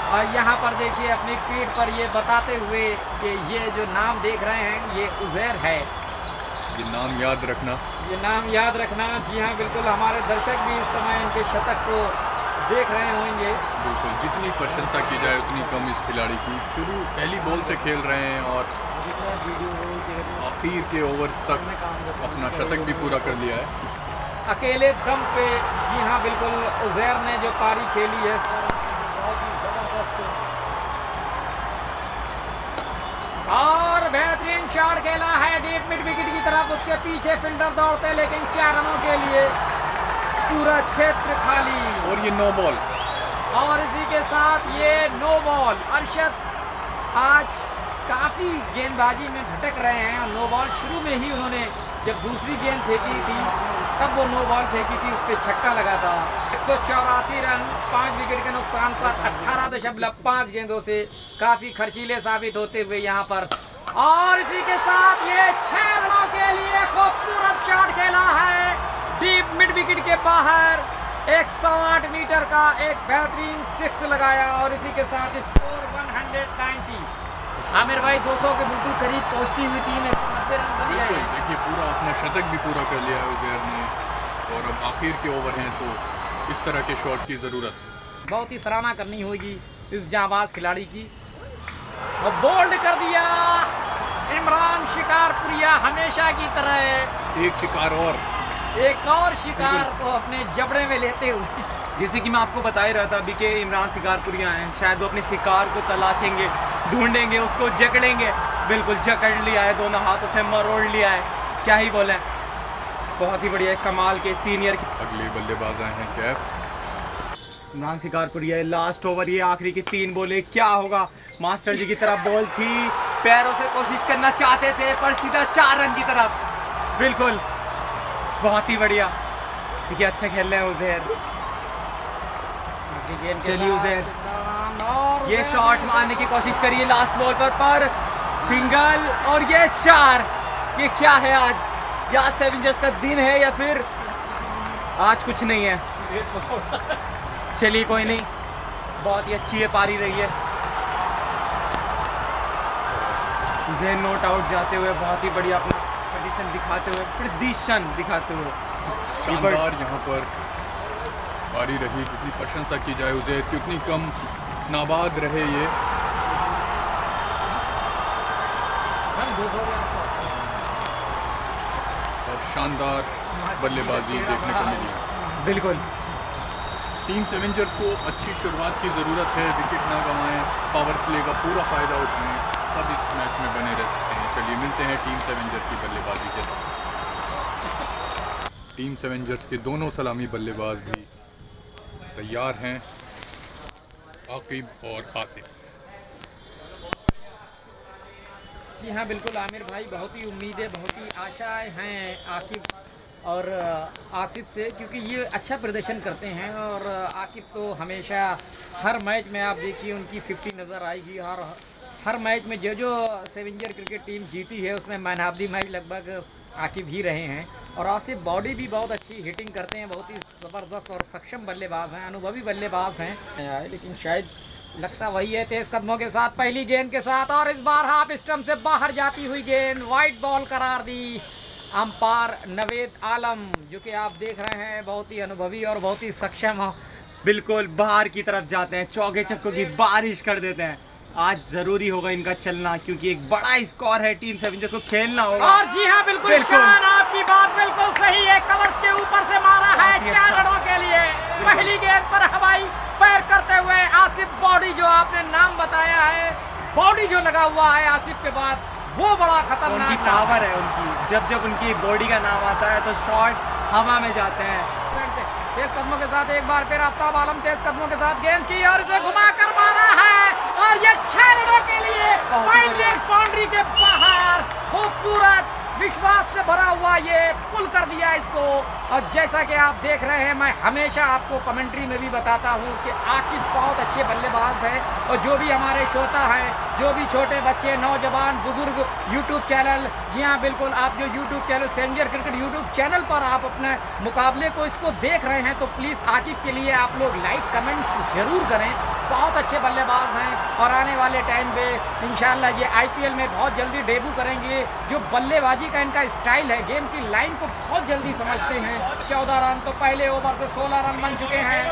[SPEAKER 1] और यहाँ पर देखिए अपनी पीठ पर ये बताते हुए कि ये जो नाम देख रहे हैं ये उजैर है,
[SPEAKER 2] ये नाम याद रखना,
[SPEAKER 1] ये नाम याद रखना। जी हाँ बिल्कुल, हमारे दर्शक भी इस समय इनके शतक को देख रहे होंगे।
[SPEAKER 2] बिल्कुल, जितनी प्रशंसा की जाए उतनी कम इस खिलाड़ी की। शुरू पहली बॉल से खेल रहे हैं, और आखिर के ओवर तक अपना शतक भी पूरा कर लिया है
[SPEAKER 1] अकेले दम पे। जी हाँ बिल्कुल, उजैर ने जो पारी खेली है बहुत ही जबरदस्त, और बेहतरीन शॉट खेला है डीप मिड विकेट की तरफ, उसके पीछे फील्डर दौड़ते, लेकिन 4 रनों के लिए पूरा क्षेत्र खाली,
[SPEAKER 2] और ये 9 बॉल,
[SPEAKER 1] और इसी के साथ ये 9 बॉल। अरशद आज काफ़ी गेंदबाजी में भटक रहे हैं, और 9 बॉल शुरू में ही उन्होंने जब दूसरी गेंद फेंकी थी तब वो 9 बॉल फेंकी थी, उस पर छक्का लगा था। 184 रन 5 विकेट के नुकसान पर 18.5 गेंदों से काफ़ी खर्चीले साबित होते हुए यहाँ पर, और इसी के साथ ये 6 रनों के लिए खूबसूरत शॉट खेला है डीप मिड विकेट के बाहर, 108 मीटर का एक बेहतरीन 6 लगाया, और इसी के साथ स्कोर 190। आमिर भाई 200 के बिल्कुल करीब पहुंचती हुई टीम 190 रन बन गए।
[SPEAKER 2] देखिए पूरा अपना शतक भी पूरा कर लिया है उजैर ने, और अब आखिर के ओवर हैं, तो इस तरह के शॉट की ज़रूरत है।
[SPEAKER 1] बहुत ही सराहना करनी होगी इस जांबाज खिलाड़ी की, और बोल्ड कर दिया इमरान शिकारपुरिया, हमेशा की तरह
[SPEAKER 2] एक शिकार और,
[SPEAKER 1] एक और शिकार को अपने जबड़े में लेते हुए।
[SPEAKER 3] जैसे कि मैं आपको बता ही रहा था अभी के इमरान शिकारपुरिया हैं, शायद वो अपने शिकार को तलाशेंगे, ढूंढेंगे, उसको जकड़ेंगे। बिल्कुल जकड़ लिया है, दोनों हाथों से मरोड़ लिया है, क्या ही बोले, बहुत ही बढ़िया कमाल के सीनियर।
[SPEAKER 2] अगले बल्लेबाज आए हैं कैफ,
[SPEAKER 3] इमरान शिकारपुरिया, लास्ट ओवर, ये आखिरी की 3 बॉलें, क्या होगा। मास्टर जी की तरफ बॉल थी, पैरों से कोशिश करना चाहते थे, पर सीधा 4 रन की तरफ। बिल्कुल बहुत ही बढ़िया, देखिए अच्छा खेल रहे हैं उजैर। चलिए उजैर, ये शॉट मारने की कोशिश करिए लास्ट बॉल पर सिंगल, और ये 4। ये क्या है आज, या सेवेंजर्स का दिन है या फिर आज कुछ नहीं है। चलिए कोई नहीं, बहुत ही अच्छी है पारी रही है। उजैर नोट आउट जाते हुए बहुत ही बढ़िया अपना कंडीशन दिखाते हुए, प्रदर्शन दिखाते हुए,
[SPEAKER 2] शानदार यहाँ पर पारी रही। जितनी प्रशंसा की जाए उजैर की उतनी कम, नाबाद रहे ये। और शानदार बल्लेबाजी देखने को मिली।
[SPEAKER 3] बिल्कुल।
[SPEAKER 2] टीम सेवेंजर्स को अच्छी शुरुआत की ज़रूरत है, विकेट ना गंवाएं, पावर प्ले का पूरा फ़ायदा उठाएं, तब इस मैच में बने रह सकते हैं। चलिए मिलते हैं टीम सेवेंजर्स की बल्लेबाजी के साथ। टीम सेवेंजर्स के दोनों सलामी बल्लेबाज भी तैयार हैं, आकिब और आसिफ।
[SPEAKER 1] जी हाँ बिल्कुल आमिर भाई, बहुत ही उम्मीदें, बहुत ही आशाएं हैं आकिब और आसिफ से, क्योंकि ये अच्छा प्रदर्शन करते हैं। और आकिब तो हमेशा हर मैच में आप देखिए उनकी 50 नज़र आएगी। और हर मैच में जो सेवेंजर क्रिकेट टीम जीती है उसमें मैन ऑफ द मैच लगभग आकिब ही रहे हैं। और आसिफ बॉडी भी बहुत अच्छी हिटिंग करते हैं, बहुत ही ज़बरदस्त और सक्षम बल्लेबाज हैं, अनुभवी बल्लेबाज हैं। लेकिन शायद लगता वही है, तेज़ कदमों के साथ पहली गेंद के साथ, और इस बार हाफ स्टंप से बाहर जाती हुई गेंद वाइड बॉल करार दी अंपायर नवेद आलम, जो कि आप देख रहे हैं बहुत ही अनुभवी और बहुत ही सक्षम हो।
[SPEAKER 3] बिल्कुल बाहर की तरफ जाते हैं, चौके छक्कों की बारिश कर देते हैं। आज जरूरी होगा इनका चलना, क्योंकि एक बड़ा स्कोर है, टीम सेवेंजर्स को खेलना होगा।
[SPEAKER 1] और जी हाँ बिल्कुल शान, आपकी बात बिल्कुल सही है, कवर्स के ऊपर से मारा है 4 रनों के लिए। पहली गेंद पर हवाई फायर करते हुए आसिफ, बॉडी जो आपने नाम बताया है, बॉडी जो लगा हुआ है आसिफ के बाद, वो बड़ा खतरनाक
[SPEAKER 3] उनकी पावर है उनकी। जब जब उनकी बॉडी का नाम आता है तो शॉट हवा में जाते हैं।
[SPEAKER 1] तेज कदमों के साथ एक बार फिर आफ्ताब आलम तेज कदमों के साथ गेंद की और इसे घुमा कर मारा है, और ये 6 रनों के लिए फाइन लेग बाउंड्री के बाहर, खूबसूरत विश्वास से भरा हुआ ये पुल कर दिया इसको। और जैसा कि आप देख रहे हैं, मैं हमेशा आपको कमेंट्री में भी बताता हूँ कि आकिब बहुत अच्छे बल्लेबाज हैं। और जो भी हमारे श्रोता हैं, जो भी छोटे बच्चे, नौजवान, बुजुर्ग, यूट्यूब चैनल, जी हाँ बिल्कुल, आप जो यूट्यूब चैनल सेवेंजर क्रिकेट यूट्यूब चैनल पर आप अपने मुकाबले को इसको देख रहे हैं, तो प्लीज़ आकिब के लिए आप लोग लाइक कमेंट्स ज़रूर करें। बहुत अच्छे बल्लेबाज हैं और आने वाले टाइम पे इंशाल्लाह ये IPL में बहुत जल्दी डेब्यू करेंगे। जो बल्लेबाजी का इनका स्टाइल है, गेम की लाइन को बहुत जल्दी समझते हैं। 14 रन तो पहले ओवर से 16 रन बन चुके हैं,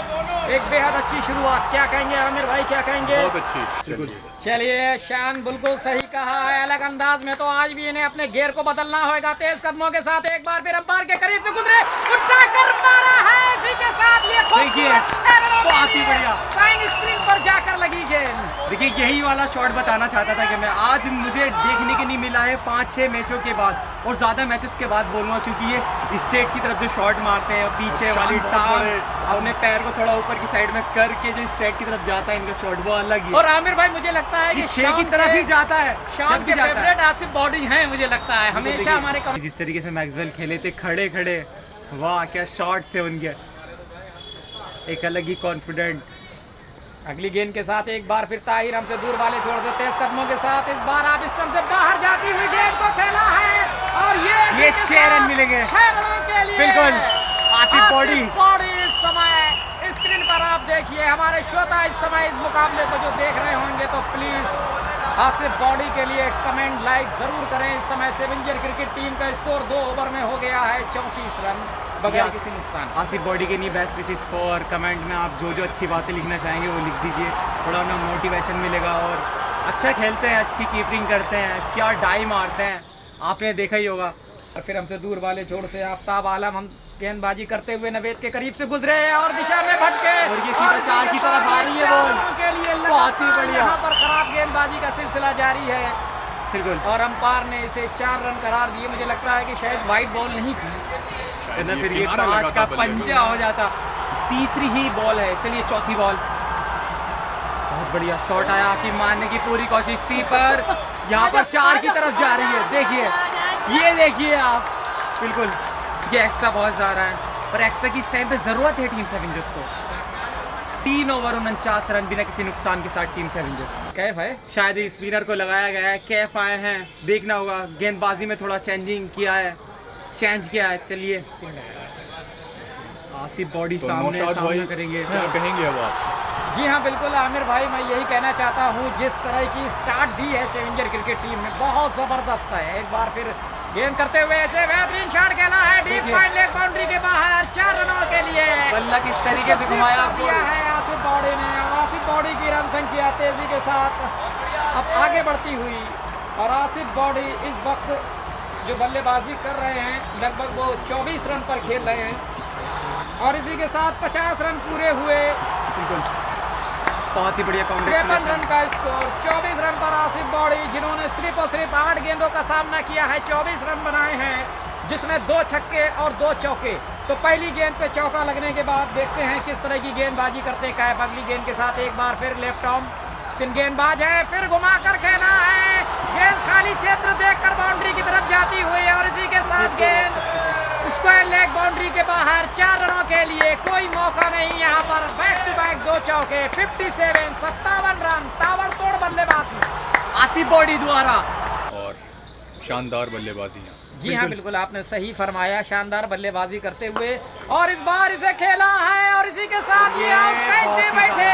[SPEAKER 1] एक बेहद अच्छी शुरुआत। क्या कहेंगे आमिर भाई, क्या कहेंगे?
[SPEAKER 2] बहुत अच्छी।
[SPEAKER 1] चलिए शान बिल्कुल सही कहा है, अलग अंदाज में तो आज भी इन्हें अपने गेयर को बदलना होगा। तेज कदमों के साथ एक बार फिर अंपायर के करीब से गुजरे, उठाकर मारा है, इसी के साथ ये
[SPEAKER 3] बहुत ही बढ़िया
[SPEAKER 1] साइन स्क्रीन पर जाकर लगी गेंद।
[SPEAKER 3] देखिए यही वाला शॉट बताना चाहता था कि मैं आज मुझे देखने के नहीं मिला है 5-6 मैचों के बाद, और ज़्यादा मैचेस के बाद बोलूँगा, क्योंकि ये स्ट्रेट की तरफ जो शॉट मारते हैं, पीछे वाली टांग अपने पैर को थोड़ा ऊपर की साइड में करके जो स्ट्रेट की तरफ जाता है इनका शॉट, वो अलग ही।
[SPEAKER 1] और आमिर भाई मुझे लगता है कि
[SPEAKER 3] 6 की तरफ ही जाता है,
[SPEAKER 1] शाम के फेवरेट आसिफ बॉडी हैं, मुझे लगता है हमेशा हमारे
[SPEAKER 3] जिस तरीके से मैक्सवेल खेले थे खड़े खड़े, वाह क्या शॉट थे उनके, एक अलग ही कॉन्फिडेंट।
[SPEAKER 1] अगली गेंद के साथ एक बार फिर ताहिर हमसे दूर वाले छोड़ दे, तेज कदमों के साथ इस बार आप स्टंप से बाहर जाती हुई गेंद को खेला है, और ये
[SPEAKER 3] 6 रन मिलेंगे
[SPEAKER 1] 6 रनों के लिए।
[SPEAKER 3] बिल्कुल आसिफ बॉडी
[SPEAKER 1] इस समय स्क्रीन पर आप देखिए, हमारे श्रोता इस समय इस मुकाबले को जो देख रहे होंगे, तो प्लीज आसिफ बॉडी के लिए कमेंट लाइक जरूर करें। इस समय सेवेंजर क्रिकेट टीम का स्कोर 2 ओवर में हो गया है 34 रन बगैर किसी नुकसान।
[SPEAKER 3] आसिफ बॉडी के लिए बेस्ट विशेष स्कोर। कमेंट में आप जो जो अच्छी बातें लिखना चाहेंगे वो लिख दीजिए, थोड़ा उन्हें मोटिवेशन मिलेगा। और अच्छा खेलते हैं, अच्छी कीपिंग करते हैं, क्या डाई मारते हैं, आपने देखा ही होगा।
[SPEAKER 1] और फिर हमसे दूर वाले छोड़ से आफ्ताब आलम हम गेंदबाजी करते हुए नवेद के करीब से गुजरे और दिशा में भटके,
[SPEAKER 3] और ये सीधा 4 की तरफ आ रही है बॉल
[SPEAKER 1] के लिए।
[SPEAKER 3] बहुत ही बढ़िया,
[SPEAKER 1] यहाँ पर खराब गेंदबाजी का सिलसिला जारी है,
[SPEAKER 3] बिल्कुल।
[SPEAKER 1] और अंपायर ने इसे 4 रन करार दिए। मुझे लगता है कि शायद वाइड बॉल नहीं थी,
[SPEAKER 3] ना फिर ये 5 का पंजा हो जाता। तीसरी ही बॉल है, चलिए चौथी बॉल। बहुत बढ़िया शॉट आया कि मारने की पूरी कोशिश थी, पर यहाँ पर 4 की तरफ जा रही है। देखिए, ये देखिए आप, बिल्कुल ये एक्स्ट्रा बहुत जा रहा है, पर एक्स्ट्रा की इस टाइम पे जरूरत है टीम सेवेंजर्स को। 3 ओवर 49 रन बिना किसी नुकसान के साथ टीम सेवेंजर्स।
[SPEAKER 1] कैफ है,
[SPEAKER 3] शायद स्पिनर को लगाया गया है, कैफ आए हैं, देखना होगा। गेंदबाजी में थोड़ा चेंजिंग किया है, चेंज किया है। चलिए आसिफ बॉडी
[SPEAKER 2] तो
[SPEAKER 3] सामने करेंगे,
[SPEAKER 2] क्या कहेंगे अब आप?
[SPEAKER 1] जी हाँ बिल्कुल आमिर भाई, मैं यही कहना चाहता हूँ, जिस तरह की स्टार्ट दी है सेवेंजर क्रिकेट टीम ने, बहुत ज़बरदस्त है। एक बार फिर गेंद करते हुए ऐसे बेहतरीन शॉट खेला है, डीप फाइन लेग बाउंड्री के बाहर, 4 रनों के लिए।
[SPEAKER 3] बल्ला किस तरीके से घुमाया आपको
[SPEAKER 1] है आसिफ बॉडी ने। आसिफ बॉडी की रन संख्या तेजी के साथ अब आगे बढ़ती हुई और आसिफ बॉडी इस वक्त जो बल्लेबाजी कर रहे हैं लगभग वो 24 रन पर खेल रहे हैं और इसी के साथ 50 रन पूरे हुए।
[SPEAKER 3] बिल्कुल, बहुत ही बढ़िया
[SPEAKER 1] 53 रन का स्कोर, 24 रन पर आसिफ बॉडी, जिन्होंने सिर्फ और सिर्फ 8 गेंदों का सामना किया है, 24 रन बनाए हैं, जिसमें 2 छक्के और 2 चौके। तो पहली गेंद पे चौका लगने के बाद देखते हैं किस तरह की गेंदबाजी करते हैं कैफ। अगली गेंद के साथ एक बार फिर लेफ्ट आर्म स्पिन गेंदबाज है, फिर घुमाकर खेला है, गेंद खाली क्षेत्र देखकर बाउंड्री की तरफ जाती हुई है और इसी के साथ गेंद स्क्वायर लेग बाउंड्री के बाहर। 4 रनों के लिए कोई मौका नहीं यहाँ पर। बैक टू बैक 2 चौके, 57 रन, ताबड़तोड़ बल्लेबाजी
[SPEAKER 3] आसिफ बॉडी द्वारा
[SPEAKER 2] और शानदार बल्लेबाजी।
[SPEAKER 1] जी हाँ, बिल्कुल आपने सही फरमाया, शानदार बल्लेबाजी करते हुए और इस बार इसे खेला है और इसी के साथ ये आउट कैच दे बैठे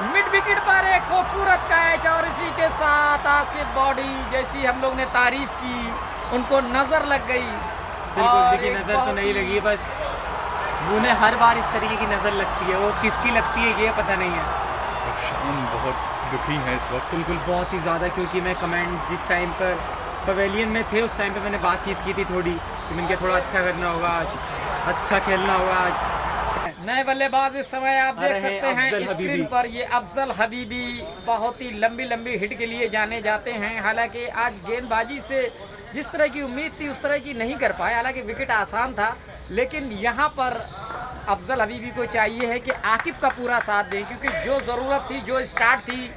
[SPEAKER 1] मिड विकेट पर एक खूबसूरत कैच। और इसी के साथ आसिफ बॉडी, जैसी हम लोग ने तारीफ की, उनको नजर लग गई।
[SPEAKER 3] बिल्कुल, देखिए नजर तो नहीं लगी, बस उन्हें हर बार इस तरीके की नजर लगती है, वो किसकी लगती है ये पता नहीं है।
[SPEAKER 2] शान बहुत दुखी है इस वक्त।
[SPEAKER 3] बिल्कुल, बहुत ही ज़्यादा, क्योंकि मैं कमेंट जिस टाइम पर पवेलियन में थे उस टाइम पे मैंने बातचीत की थी थोड़ी कि मैंने थोड़ा अच्छा करना होगा आज, अच्छा खेलना होगा आज।
[SPEAKER 1] नए बल्लेबाज इस समय आप देख सकते हैं
[SPEAKER 3] अफजल
[SPEAKER 1] स्क्रीन
[SPEAKER 3] हबीबी।
[SPEAKER 1] पर, ये अफजल हबीबी बहुत ही लंबी हिट के लिए जाने जाते हैं। हालांकि आज गेंदबाजी से जिस तरह की उम्मीद थी उस तरह की नहीं कर पाए, हालांकि विकेट आसान था, लेकिन यहाँ पर अफजल हबीबी को चाहिए है कि आकिब का पूरा साथ दें, क्योंकि जो ज़रूरत थी, जो स्टार्ट थी,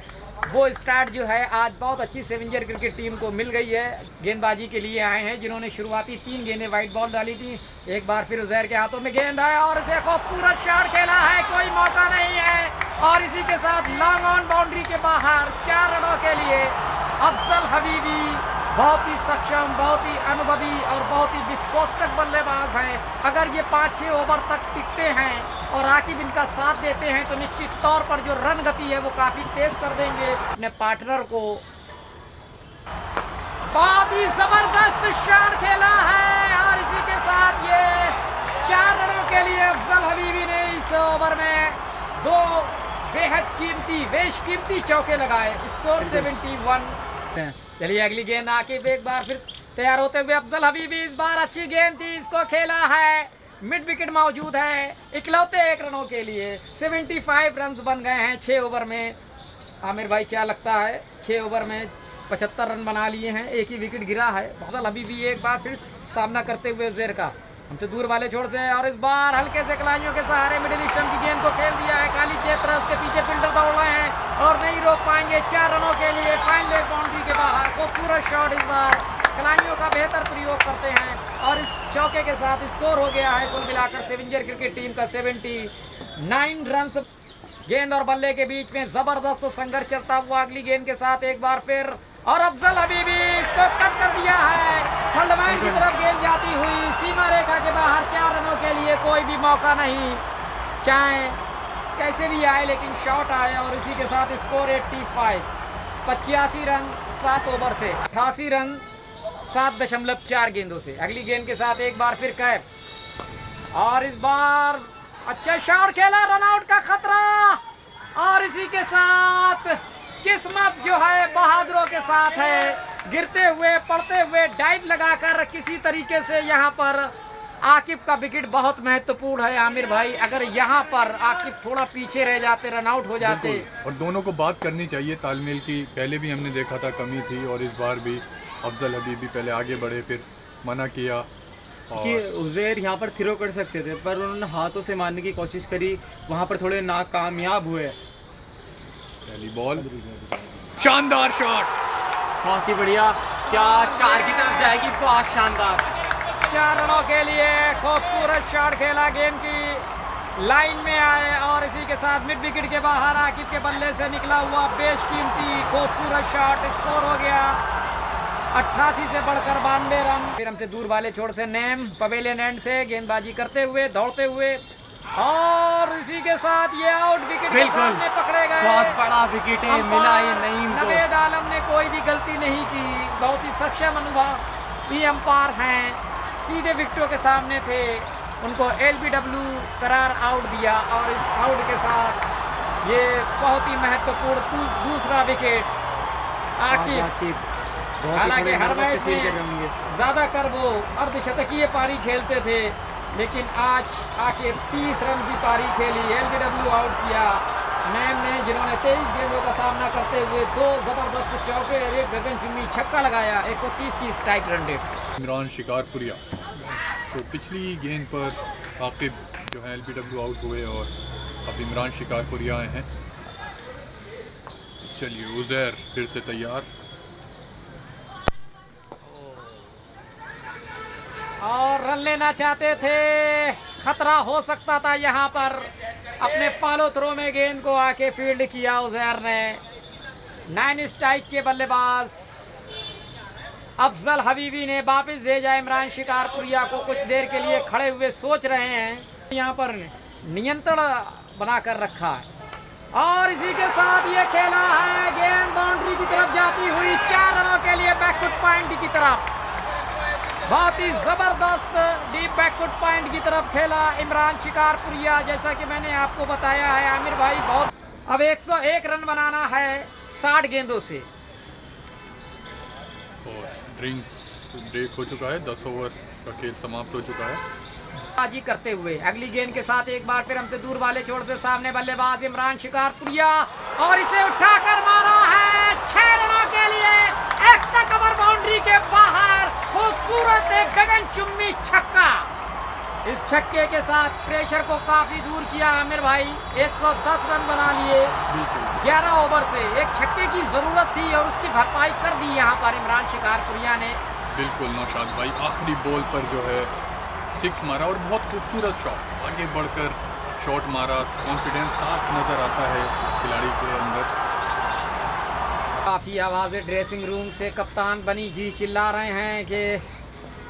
[SPEAKER 1] वो स्टार्ट जो है आज बहुत अच्छी सेवेंजर क्रिकेट टीम को मिल गई है। गेंदबाजी के लिए आए हैं जिन्होंने शुरुआती 3 गेंदें वाइट बॉल डाली थी। एक बार फिर उजैर के हाथों में गेंद आया और इसे खूबसूरत शॉट खेला है, कोई मौका नहीं है और इसी के साथ लॉन्ग ऑन बाउंड्री के बाहर 4 रनों के लिए अफजल हबीबी बहुत ही सक्षम, बहुत ही अनुभवी और बहुत ही विस्फोटक बल्लेबाज हैं। अगर ये 5-6 ओवर तक टिकते हैं और आकिब इनका साथ देते हैं तो निश्चित तौर पर जो रन गति है वो काफ़ी तेज कर देंगे अपने पार्टनर को। बहुत ही ज़बरदस्त शॉट खेला है और इसी के साथ ये 4 रनों के लिए अफजल हबीबी ने इस ओवर में 2 बेहद कीमती, बेशकीमती चौके लगाए। स्कोर 71। चलिए अगली गेंद आकिब एक बार फिर तैयार होते हुए। अफजल हबीबी इस बार अच्छी गेंद थी, इसको खेला है, मिड विकेट मौजूद है, इकलौते 1 रनों के लिए 75 रन बन गए हैं 6 ओवर में। आमिर भाई क्या लगता है, 6 ओवर में 75 रन बना लिए हैं, एक ही विकेट गिरा है। अफजल हबीबी एक बार फिर सामना करते हुए उजैर का हमसे दूर वाले छोर से और इस बार हल्के से कलाइयों के सहारे मिडिल स्टंप की गेंद को खेल दिया है, काली क्षेत्र, उसके पीछे फील्डर दौड़ रहे हैं और नहीं रोक पाएंगे। 4 रनों के लिए फाइन लेग बाउंड्री के बाहर खूबसूरत शॉट, इस बार कलाइयों का बेहतर प्रयोग करते हैं और इस चौके के साथ स्कोर हो गया है कुल मिलाकर सेवेंजर क्रिकेट टीम का 79 रन। गेंद और बल्ले के बीच में जबरदस्त संघर्ष चलता हुआ अगली गेंद के साथ एक बार फिर और अफजल हबीबी इसको कट कर दिया है, थर्ड मैन की तरफ गेंद जाती हुई सीमा रेखा के बाहर। 4 रनों के लिए कोई भी मौका नहीं, चाहे कैसे भी आए लेकिन शॉट आए और इसी के साथ स्कोर 85। 85 रन 7 ओवर से, 88 रन 7.4 गेंदों से। अगली गेंद के साथ एक बार फिर कैफ और इस बार अच्छा शॉट खेला, रन आउट का खतरा और इसी के साथ किस्मत जो है बहादुरों के साथ है। गिरते हुए, पड़ते हुए, डाइव लगाकर किसी तरीके से यहाँ पर आकिब का विकेट बहुत महत्वपूर्ण है। आमिर भाई, अगर यहाँ पर आकिब थोड़ा पीछे रह जाते, रन आउट हो जाते।
[SPEAKER 2] और दोनों को बात करनी चाहिए तालमेल की। पहले भी हमने देखा था कमी थी और इस बार भी अफजल हबीबी पहले आगे बढ़े, फिर मना किया
[SPEAKER 3] कि उजैर यहाँ पर थ्रो कर सकते थे पर उन्होंने हाथों से मारने की कोशिश करी, वहाँ पर थोड़े नाकामयाब हुए।
[SPEAKER 2] पहली बॉल, शानदार शॉट,
[SPEAKER 3] बहुत ही बढ़िया, क्या 4 की तरफ जाएगी, बहुत शानदार।
[SPEAKER 1] 4 रनों के लिए खूबसूरत शॉट खेला, गेंद की लाइन में आए और इसी के साथ मिड विकेट के बाहर आकिब के बल्ले से निकला हुआ बेशकीमती खूबसूरत शॉट। स्कोर हो गया 88 से बढ़कर 92 रन। फिर हमसे दूर वाले छोर से नेम पवेलियन एंड से गेंदबाजी करते हुए, दौड़ते हुए और इसी के साथ ये आउट विकेट के सामने पकड़े गए।
[SPEAKER 3] बहुत बड़ा विकेट है, मिला ये नहीं।
[SPEAKER 1] नवेद आलम ने कोई भी गलती नहीं की, बहुत ही सक्षम अनुभवी अंपायर हैं, सीधे विकेटों के सामने थे, उनको LBW करार आउट दिया और इस आउट के साथ ये बहुत ही महत्वपूर्ण दूसरा विकेट आकिब हालांकि हर मैच
[SPEAKER 3] फील कर रहे
[SPEAKER 1] में
[SPEAKER 3] होंगे।
[SPEAKER 1] ज़्यादातर वो अर्धशतकीय पारी खेलते थे, लेकिन आज आके 30 रन की पारी खेली, एलबीडब्ल्यू आउट किया मैम ने, जिन्होंने 23 गेंदों का सामना करते हुए 2 जबरदस्त चौके और एक गगनचुम्बी छक्का लगाया 130 की स्ट्राइक रन रेट से।
[SPEAKER 2] इमरान शिकारपुरिया तो पिछली गेंद पर आकिब जो है एलबीडब्ल्यू आउट हुए और अब इमरान शिकारपुरिया आए हैं। चलिए उज़ैर फिर से तैयार,
[SPEAKER 1] और रन लेना चाहते थे, खतरा हो सकता था यहाँ पर। अपने फॉलो थ्रो में गेंद को आके फील्ड किया उज़ैर ने। 9 स्ट्राइक के बल्लेबाज अफजल हबीबी ने वापस भेजा इमरान शिकारपुरिया को। कुछ देर के लिए खड़े हुए सोच रहे हैं, यहाँ पर नियंत्रण बनाकर रखा है और इसी के साथ ये खेला है, गेंद बाउंड्री की तरफ जाती हुई 4 रनों के लिए बैकफुट पॉइंट की तरफ। बहुत ही जबरदस्त डीप बैकफुट पॉइंट की तरफ खेला इमरान शिकारपुरिया। जैसा कि मैंने आपको बताया है आमिर भाई, बहुत अब 101 रन बनाना है 60 गेंदों से।
[SPEAKER 2] और ब्रेक हो चुका है, 10 ओवर का खेल समाप्त हो चुका है।
[SPEAKER 1] बाजी करते हुए अगली गेंद के साथ एक बार फिर हमसे दूर वाले छोड़ते सामने बल्लेबाज इमरान शिकारपुरिया, और इसे उठाकर मारा है 6 रनों के लिए, एक्स्ट्रा कवर बाउंड्री के बाहर, खूबसूरत एक गगनचुम्बी छक्का। इस छक्के के साथ प्रेशर को काफी दूर किया आमिर भाई। 110 रन बना लिए 11 ओवर से। एक छक्के की जरूरत थी और उसकी भरपाई कर दी यहाँ पर इमरान शिकारपुरिया ने।
[SPEAKER 2] बिल्कुल नौशाद भाई, आखिरी बॉल पर जो है 6 मारा और बहुत खूबसूरत शॉट, आगे बढ़कर शॉट मारा, कॉन्फिडेंस साफ नज़र आता है खिलाड़ी के अंदर।
[SPEAKER 1] काफ़ी आवाज़ें ड्रेसिंग रूम से कप्तान बनी जी चिल्ला रहे हैं कि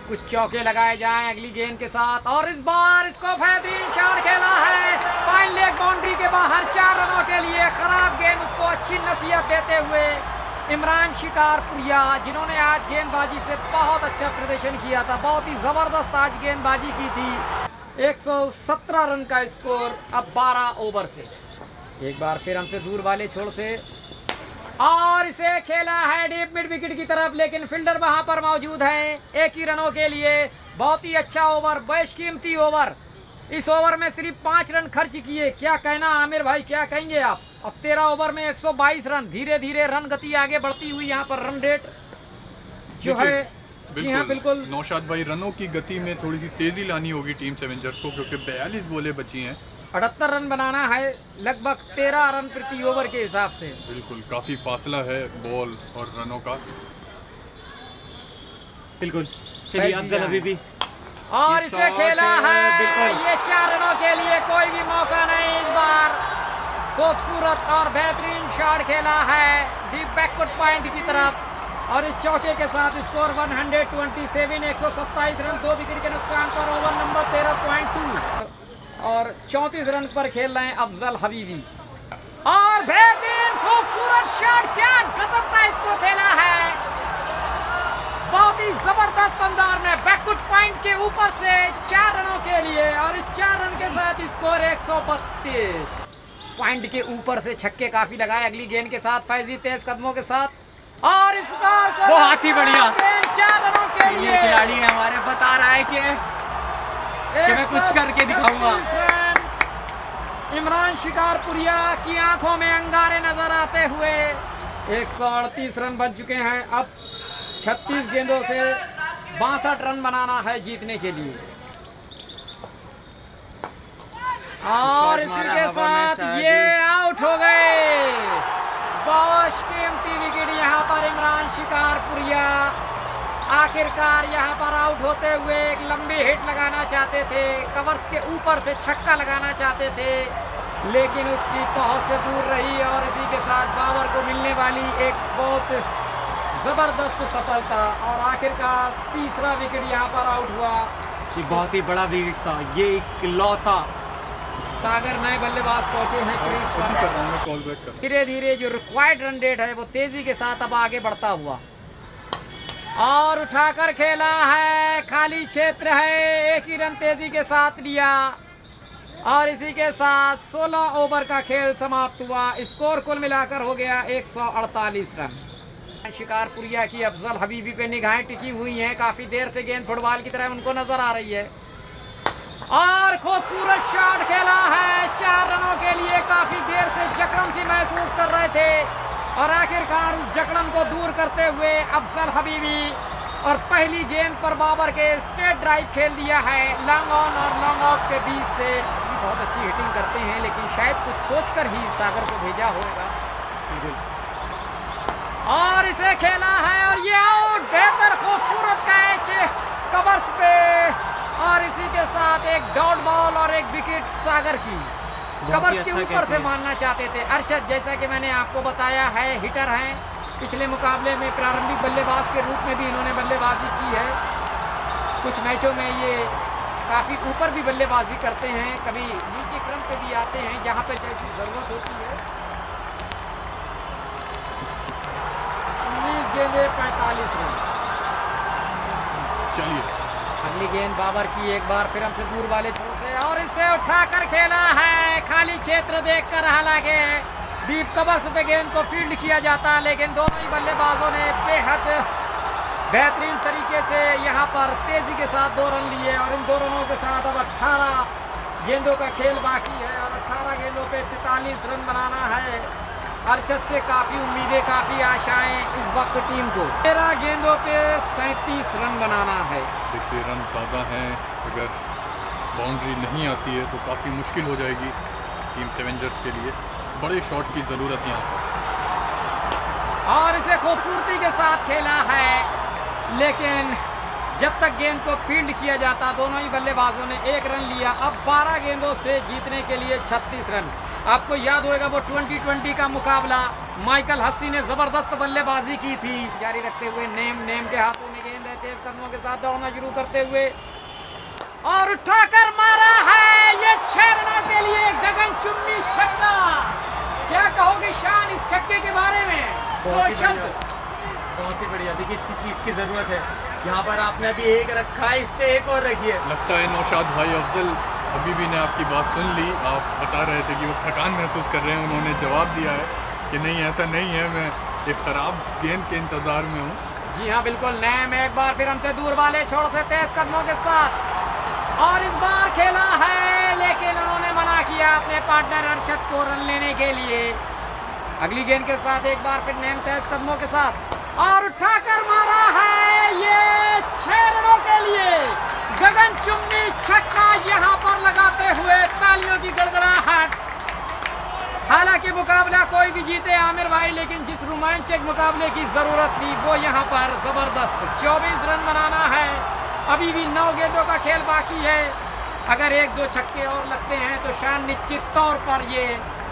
[SPEAKER 1] कुछ चौके लगाए जाएं अगली गेंद के साथ, और इस बार इसको बेहतरीन शॉट खेला है फाइन लेग बाउंड्री के बाहर 4 रनों के लिए। खराब गेंद, उसको अच्छी नसीहत देते हुए इमरान शिकारपुरिया, जिन्होंने आज गेंदबाजी से बहुत अच्छा प्रदर्शन किया था, बहुत ही ज़बरदस्त आज गेंदबाजी की थी। 117 रन का स्कोर अब 12 ओवर से। एक बार फिर हमसे दूर वाले छोड़ से, और इसे खेला है डीप मिड विकेट की तरफ, लेकिन फील्डर वहां पर मौजूद है 1 ही रनों के लिए। बहुत ही अच्छा ओवर, बेशकीमती ओवर। इस ओवर में सिर्फ 5 रन खर्च किए। क्या कहना आमिर भाई, क्या कहेंगे आप? अब 13 ओवर में 122 रन, धीरे धीरे रन गति आगे बढ़ती हुई यहाँ पर रन रेट जो है। जी हाँ बिल्कुल
[SPEAKER 2] नौशाद भाई, रनों की गति में थोड़ी सी तेजी लानी होगी टीम चैलेंजर्स को, क्योंकि 42 बॉलें बची हैं।
[SPEAKER 1] 78 रन बनाना है, लगभग 13 रन प्रति ओवर के हिसाब से।
[SPEAKER 2] बिल्कुल काफ़ी फासला है बॉल और रनों का।
[SPEAKER 3] बिल्कुल। चलिए अफजल हबीबी,
[SPEAKER 1] और इसे खेला है ये 4 रनों के लिए, कोई भी मौका नहीं इस बार। खूबसूरत और बेहतरीन शॉट खेला है डीप बैकफुट पॉइंट की तरफ, और इस चौके के साथ स्कोर 127, 127 रन, 2 विकेट के नुकसान पर ओवर नंबर 13.2 और 34 रन पर खेल रहे हैं अफजल हबीबी। और बेहतरीन खूबसूरत शॉट, क्या गजब का इसको खेला है, बहुत ही जबरदस्त अंदाज में बैकफुट पॉइंट के ऊपर से 4 रनों के लिए, और इस 4 रन के साथ स्कोर 132। पॉइंट के ऊपर से छक्के काफी लगाए। अगली गेंद के साथ फैजी तेज कदमों के साथ, और इस बार को
[SPEAKER 3] बहुत ही बढ़िया
[SPEAKER 1] 4 रनों के लिए।
[SPEAKER 3] खिलाड़ी हमारे बता रहा है कि मैं कुछ करके दिखाऊंगा।
[SPEAKER 1] इमरान शिकारपुरिया की आंखों में अंगारे नजर आते हुए 138 रन बन चुके हैं। अब 36 गेंदों से 62 रन बनाना है जीतने के लिए, और इसी के साथ ये आउट हो गए। बहुत कीमती विकेट यहाँ पर इमरान शिकारपुरिया आखिरकार यहाँ पर आउट होते हुए एक लंबी हिट लगाना चाहते थे, कवर्स के ऊपर से छक्का लगाना चाहते थे, लेकिन उसकी पहुंच से दूर रही, और इसी के साथ बाबर को मिलने वाली एक बहुत ज़बरदस्त सफलता, और आखिरकार तीसरा विकेट यहाँ पर आउट हुआ।
[SPEAKER 3] ये बहुत ही बड़ा विकेट था, ये इकलौता।
[SPEAKER 1] सागर नए बल्लेबाज पहुंचे हैं क्रीज पर। धीरे धीरे जो रिक्वायर्ड रन रेट है वो तेजी के साथ अब आगे बढ़ता हुआ, और उठाकर खेला है, खाली क्षेत्र है, 1 ही रन तेजी के साथ लिया, और इसी के साथ 16 ओवर का खेल समाप्त हुआ। स्कोर कुल मिलाकर हो गया 148 रन। शिकारपुरिया की अफजल हबीबी पे निगाहें टिकी हुई हैं, काफी देर से गेंद फुटबॉल की तरह उनको नजर आ रही है और खूबसूरत शॉट खेला है 4 रनों के लिए। काफी देर से जकड़न सी महसूस कर रहे थे और आखिरकार उस जकड़न को दूर करते हुए अफजल हबीबी और पहली गेंद पर बाबर के स्ट्रेट ड्राइव खेल दिया है लॉन्ग ऑन और लॉन्ग ऑफ के बीच से। बहुत अच्छी हिटिंग करते हैं लेकिन शायद कुछ सोचकर ही सागर को भेजा होगा और इसे खेला है और ये आउट। बेहतर खूबसूरत कैच कवर्स पे और इसी के साथ एक डॉट बॉल और एक विकेट सागर की। कवर्स के ऊपर से मारना चाहते थे अरशद, जैसा कि मैंने आपको बताया है हिटर हैं, पिछले मुकाबले में प्रारंभिक बल्लेबाज के रूप में भी इन्होंने बल्लेबाजी की है। कुछ मैचों में ये काफ़ी ऊपर भी बल्लेबाजी करते हैं, कभी नीचे क्रम पे भी आते हैं जहां पे जैसी ज़रूरत होती है। 19 गेंदें 45 रन।
[SPEAKER 2] चलिए
[SPEAKER 1] अगली गेंद बाबर की, एक बार फिर हमसे दूर वाले छोर से और इसे उठाकर खेला है खाली क्षेत्र देखकर। हालांकि डीप कवर्स पे गेंद को फील्ड किया जाता लेकिन दोनों ही बल्लेबाजों ने बेहद बेहतरीन तरीके से यहाँ पर तेजी के साथ 2 रन लिए और इन 2 रनों के साथ अब 18 गेंदों का खेल बाकी है और 18 गेंदों पे 43 रन बनाना है। अरशद से काफ़ी उम्मीदें, काफ़ी आशाएं इस वक्त टीम को। 13 गेंदों पे 37 रन बनाना है।
[SPEAKER 2] देखिए रन ज़्यादा हैं, अगर बाउंड्री नहीं आती है तो काफ़ी मुश्किल हो जाएगी टीम चैलेंजर्स के लिए। बड़े शॉट की ज़रूरत यहाँ पर
[SPEAKER 1] और इसे खूबसूरती के साथ खेला है लेकिन जब तक गेंद को फील्ड किया जाता दोनों ही बल्लेबाजों ने 1 रन लिया। अब 12 गेंदों से जीतने के लिए 36 रन। आपको याद होगा वो 2020 का मुकाबला, माइकल हस्सी ने ज़बरदस्त बल्लेबाजी की थी। जारी रखते हुए नेम के हाथों में गेंद है, तेज कदमों के साथ दौड़ना शुरू करते हुए और उठाकर मारा है ये 6 रनों के लिए गगनचुंबी छक्का। क्या कहोगे शान इस छक्के के बारे में?
[SPEAKER 3] बहुत ही बढ़िया। देखिए इसकी चीज़ की ज़रूरत है, यहाँ पर आपने अभी 1 रखा है, इस पे 1 और रखिए।
[SPEAKER 2] लगता है नौशाद भाई अफजल हबीबी ने आपकी बात सुन ली। आप बता रहे थे कि वो थकान महसूस कर रहे हैं, उन्होंने जवाब दिया है कि नहीं ऐसा नहीं है, मैं एक ख़राब गेंद के इंतज़ार में हूँ।
[SPEAKER 1] जी हाँ बिल्कुल। नैम एक बार फिर हमसे दूर वाले छोड़ से तेज कदमों के साथ और इस बार खेला है लेकिन उन्होंने मना किया अपने पार्टनर अरशद को रन लेने के लिए। अगली गेंद के साथ एक बार फिर नैम तेज कदमों के साथ और उठाकर मारा है ये 6 रनों के लिए गगनचुंबी छक्का। यहाँ पर लगाते हुए तालियों की गड़गड़ाहट। हालांकि मुकाबला कोई भी जीते आमिर भाई, लेकिन जिस रोमांचक मुकाबले की ज़रूरत थी वो यहाँ पर ज़बरदस्त 24 रन बनाना है। अभी भी 9 गेंदों का खेल बाकी है। अगर 1-2 छक्के और लगते हैं तो शान निश्चित तौर पर ये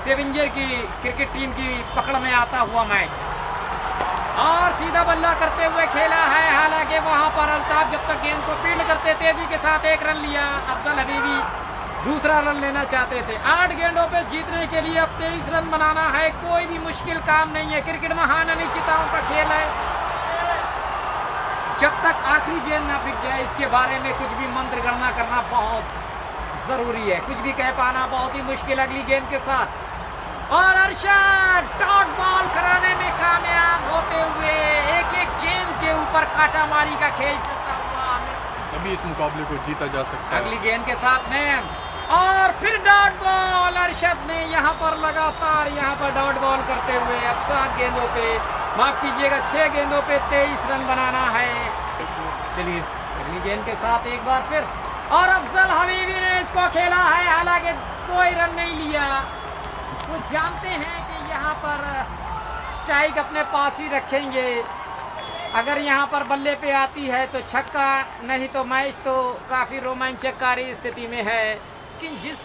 [SPEAKER 1] सेवेंजर की क्रिकेट टीम की पकड़ में आता हुआ मैच। और सीधा बल्ला करते हुए खेला है। हालांकि वहां पर अल्ताफ जब तक गेंद को फील्ड करते तेजी के साथ 1 रन लिया। अफजल हबीबी दूसरा रन लेना चाहते थे। 8 गेंदों पे जीतने के लिए अब 23 रन बनाना है। कोई भी मुश्किल काम नहीं है, क्रिकेट महान अनिश्चितताओं का खेल है। जब तक आखिरी गेंद ना फिक जाए इसके बारे में कुछ भी मंत्र गणना करना बहुत ज़रूरी है, कुछ भी कह पाना बहुत ही मुश्किल। अगली गेंद के साथ और अरशद डॉट बॉल कराने में कामयाब होते हुए एक गेंद के ऊपर काटामारी का खेल चलता हुआ
[SPEAKER 2] तभी इस मुकाबले को जीता जा सकता है।
[SPEAKER 1] अगली गेंद के साथ नैम और फिर डॉट बॉल। अरशद ने यहाँ पर लगातार यहाँ पर डॉट बॉल करते हुए अब 7 गेंदों पे, माफ कीजिएगा 6 गेंदों पे 23 रन बनाना है। चलिए अगली गेंद के साथ एक बार फिर और अफजल हबीबी ने इसको खेला है। हालांकि कोई रन नहीं लिया। वो जानते हैं कि यहाँ पर स्ट्राइक अपने पास ही रखेंगे। अगर यहाँ पर बल्ले पे आती है तो छक्का, नहीं तो मैच तो काफ़ी रोमांचकारी स्थिति में है। लेकिन जिस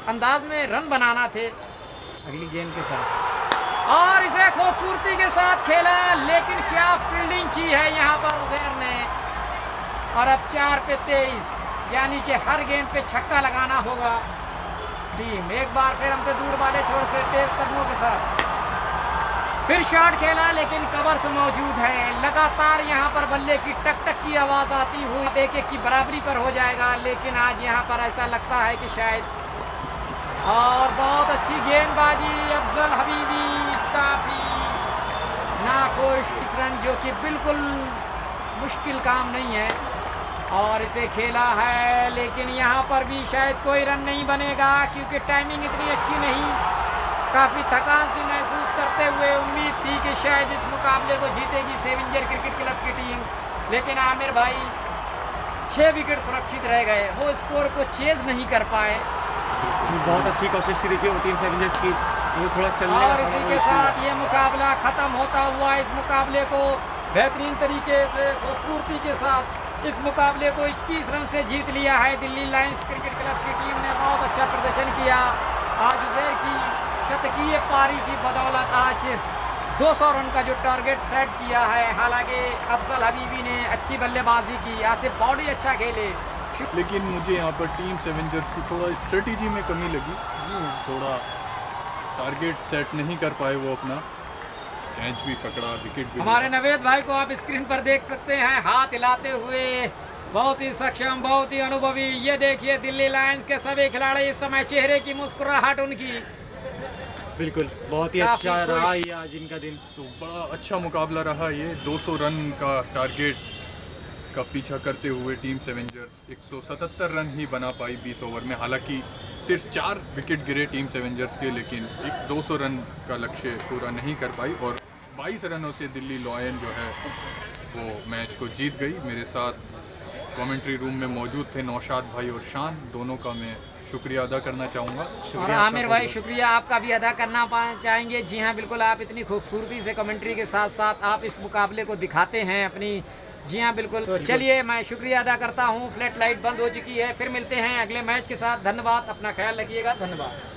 [SPEAKER 1] अंदाज में रन बनाना थे अगली गेंद के साथ और इसे खूबसूरती के साथ खेला, लेकिन क्या फील्डिंग की है यहाँ पर उजैर ने। और अब 4 पे 23 यानी कि हर गेंद पे छक्का लगाना होगा टीम। एक बार फिर हमसे दूर वाले छोर से तेज कदमों के साथ फिर शॉट खेला लेकिन कवर्स मौजूद है। लगातार यहाँ पर बल्ले की टक टक की आवाज़ आती हुई 1-1 की बराबरी पर हो जाएगा, लेकिन आज यहाँ पर ऐसा लगता है कि शायद। और बहुत अच्छी गेंदबाजी अफजल हबीबी, काफ़ी नाखुश। 20 रन जो कि बिल्कुल मुश्किल काम नहीं है और इसे खेला है, लेकिन यहाँ पर भी शायद कोई रन नहीं बनेगा क्योंकि टाइमिंग इतनी अच्छी नहीं। काफ़ी थकान सी महसूस करते हुए उम्मीद थी कि शायद इस मुकाबले को जीतेगी सेवेंजर क्रिकेट क्लब की टीम, लेकिन आमिर भाई 6 विकेट सुरक्षित रह गए, वो स्कोर को चेज नहीं कर पाए।
[SPEAKER 3] बहुत अच्छी कोशिश थी देखिए टीम सेवेंजर्स की, वो थोड़ा चलने
[SPEAKER 1] और इसी के साथ ये मुकाबला ख़त्म होता हुआ इस मुकाबले को बेहतरीन तरीके से खूबसूरती के साथ इस मुकाबले को 21 रन से जीत लिया है दिल्ली लायंस क्रिकेट क्लब की टीम ने। बहुत अच्छा प्रदर्शन किया आज। उजैर की शतकीय पारी की बदौलत आज 200 रन का जो टारगेट सेट किया है। हालांकि अफजल हबीबी ने अच्छी बल्लेबाजी की, आसिफ बॉडी अच्छा खेले,
[SPEAKER 2] लेकिन मुझे यहाँ पर टीम सेवेंजर्स की थोड़ा स्ट्रेटजी में कमी लगी। थोड़ा टारगेट सेट नहीं कर पाए वो अपना, कैच भी पकड़ा, विकेट भी।
[SPEAKER 1] हमारे नवेद भाई को आप स्क्रीन पर देख सकते हैं हाथ हिलाते हुए, बहुत ही सक्षम, बहुत ही अनुभवी। ये देखिए दिल्ली लायंस के सभी खिलाड़ी इस समय चेहरे की मुस्कुराहट उनकी
[SPEAKER 3] बिल्कुल बहुत ही अच्छा रहा ये आज इनका दिन।
[SPEAKER 2] तो बड़ा अच्छा मुकाबला रहा ये। 200 रन का टारगेट का पीछा करते हुए टीम सेवेंजर्स 177 रन ही बना पाई 20 ओवर में। हालांकि सिर्फ 4 विकेट गिरे टीम सेवेंजर्स के, लेकिन एक 200 रन का लक्ष्य पूरा नहीं कर पाई और 22 रनों से दिल्ली लायन जो है वो मैच को जीत गई। मेरे साथ कमेंट्री रूम में मौजूद थे नौशाद भाई और शान, दोनों का मैं शुक्रिया अदा करना चाहूँगा।
[SPEAKER 1] और आमिर भाई शुक्रिया आपका भी अदा करना चाहेंगे। जी हाँ बिल्कुल, आप इतनी खूबसूरती से कमेंट्री के साथ साथ आप इस मुकाबले को दिखाते हैं अपनी। जी हाँ बिल्कुल, तो चलिए मैं शुक्रिया अदा करता हूँ। फ्लैट लाइट बंद हो चुकी है, फिर मिलते हैं अगले मैच के साथ। धन्यवाद, अपना ख्याल रखिएगा, धन्यवाद।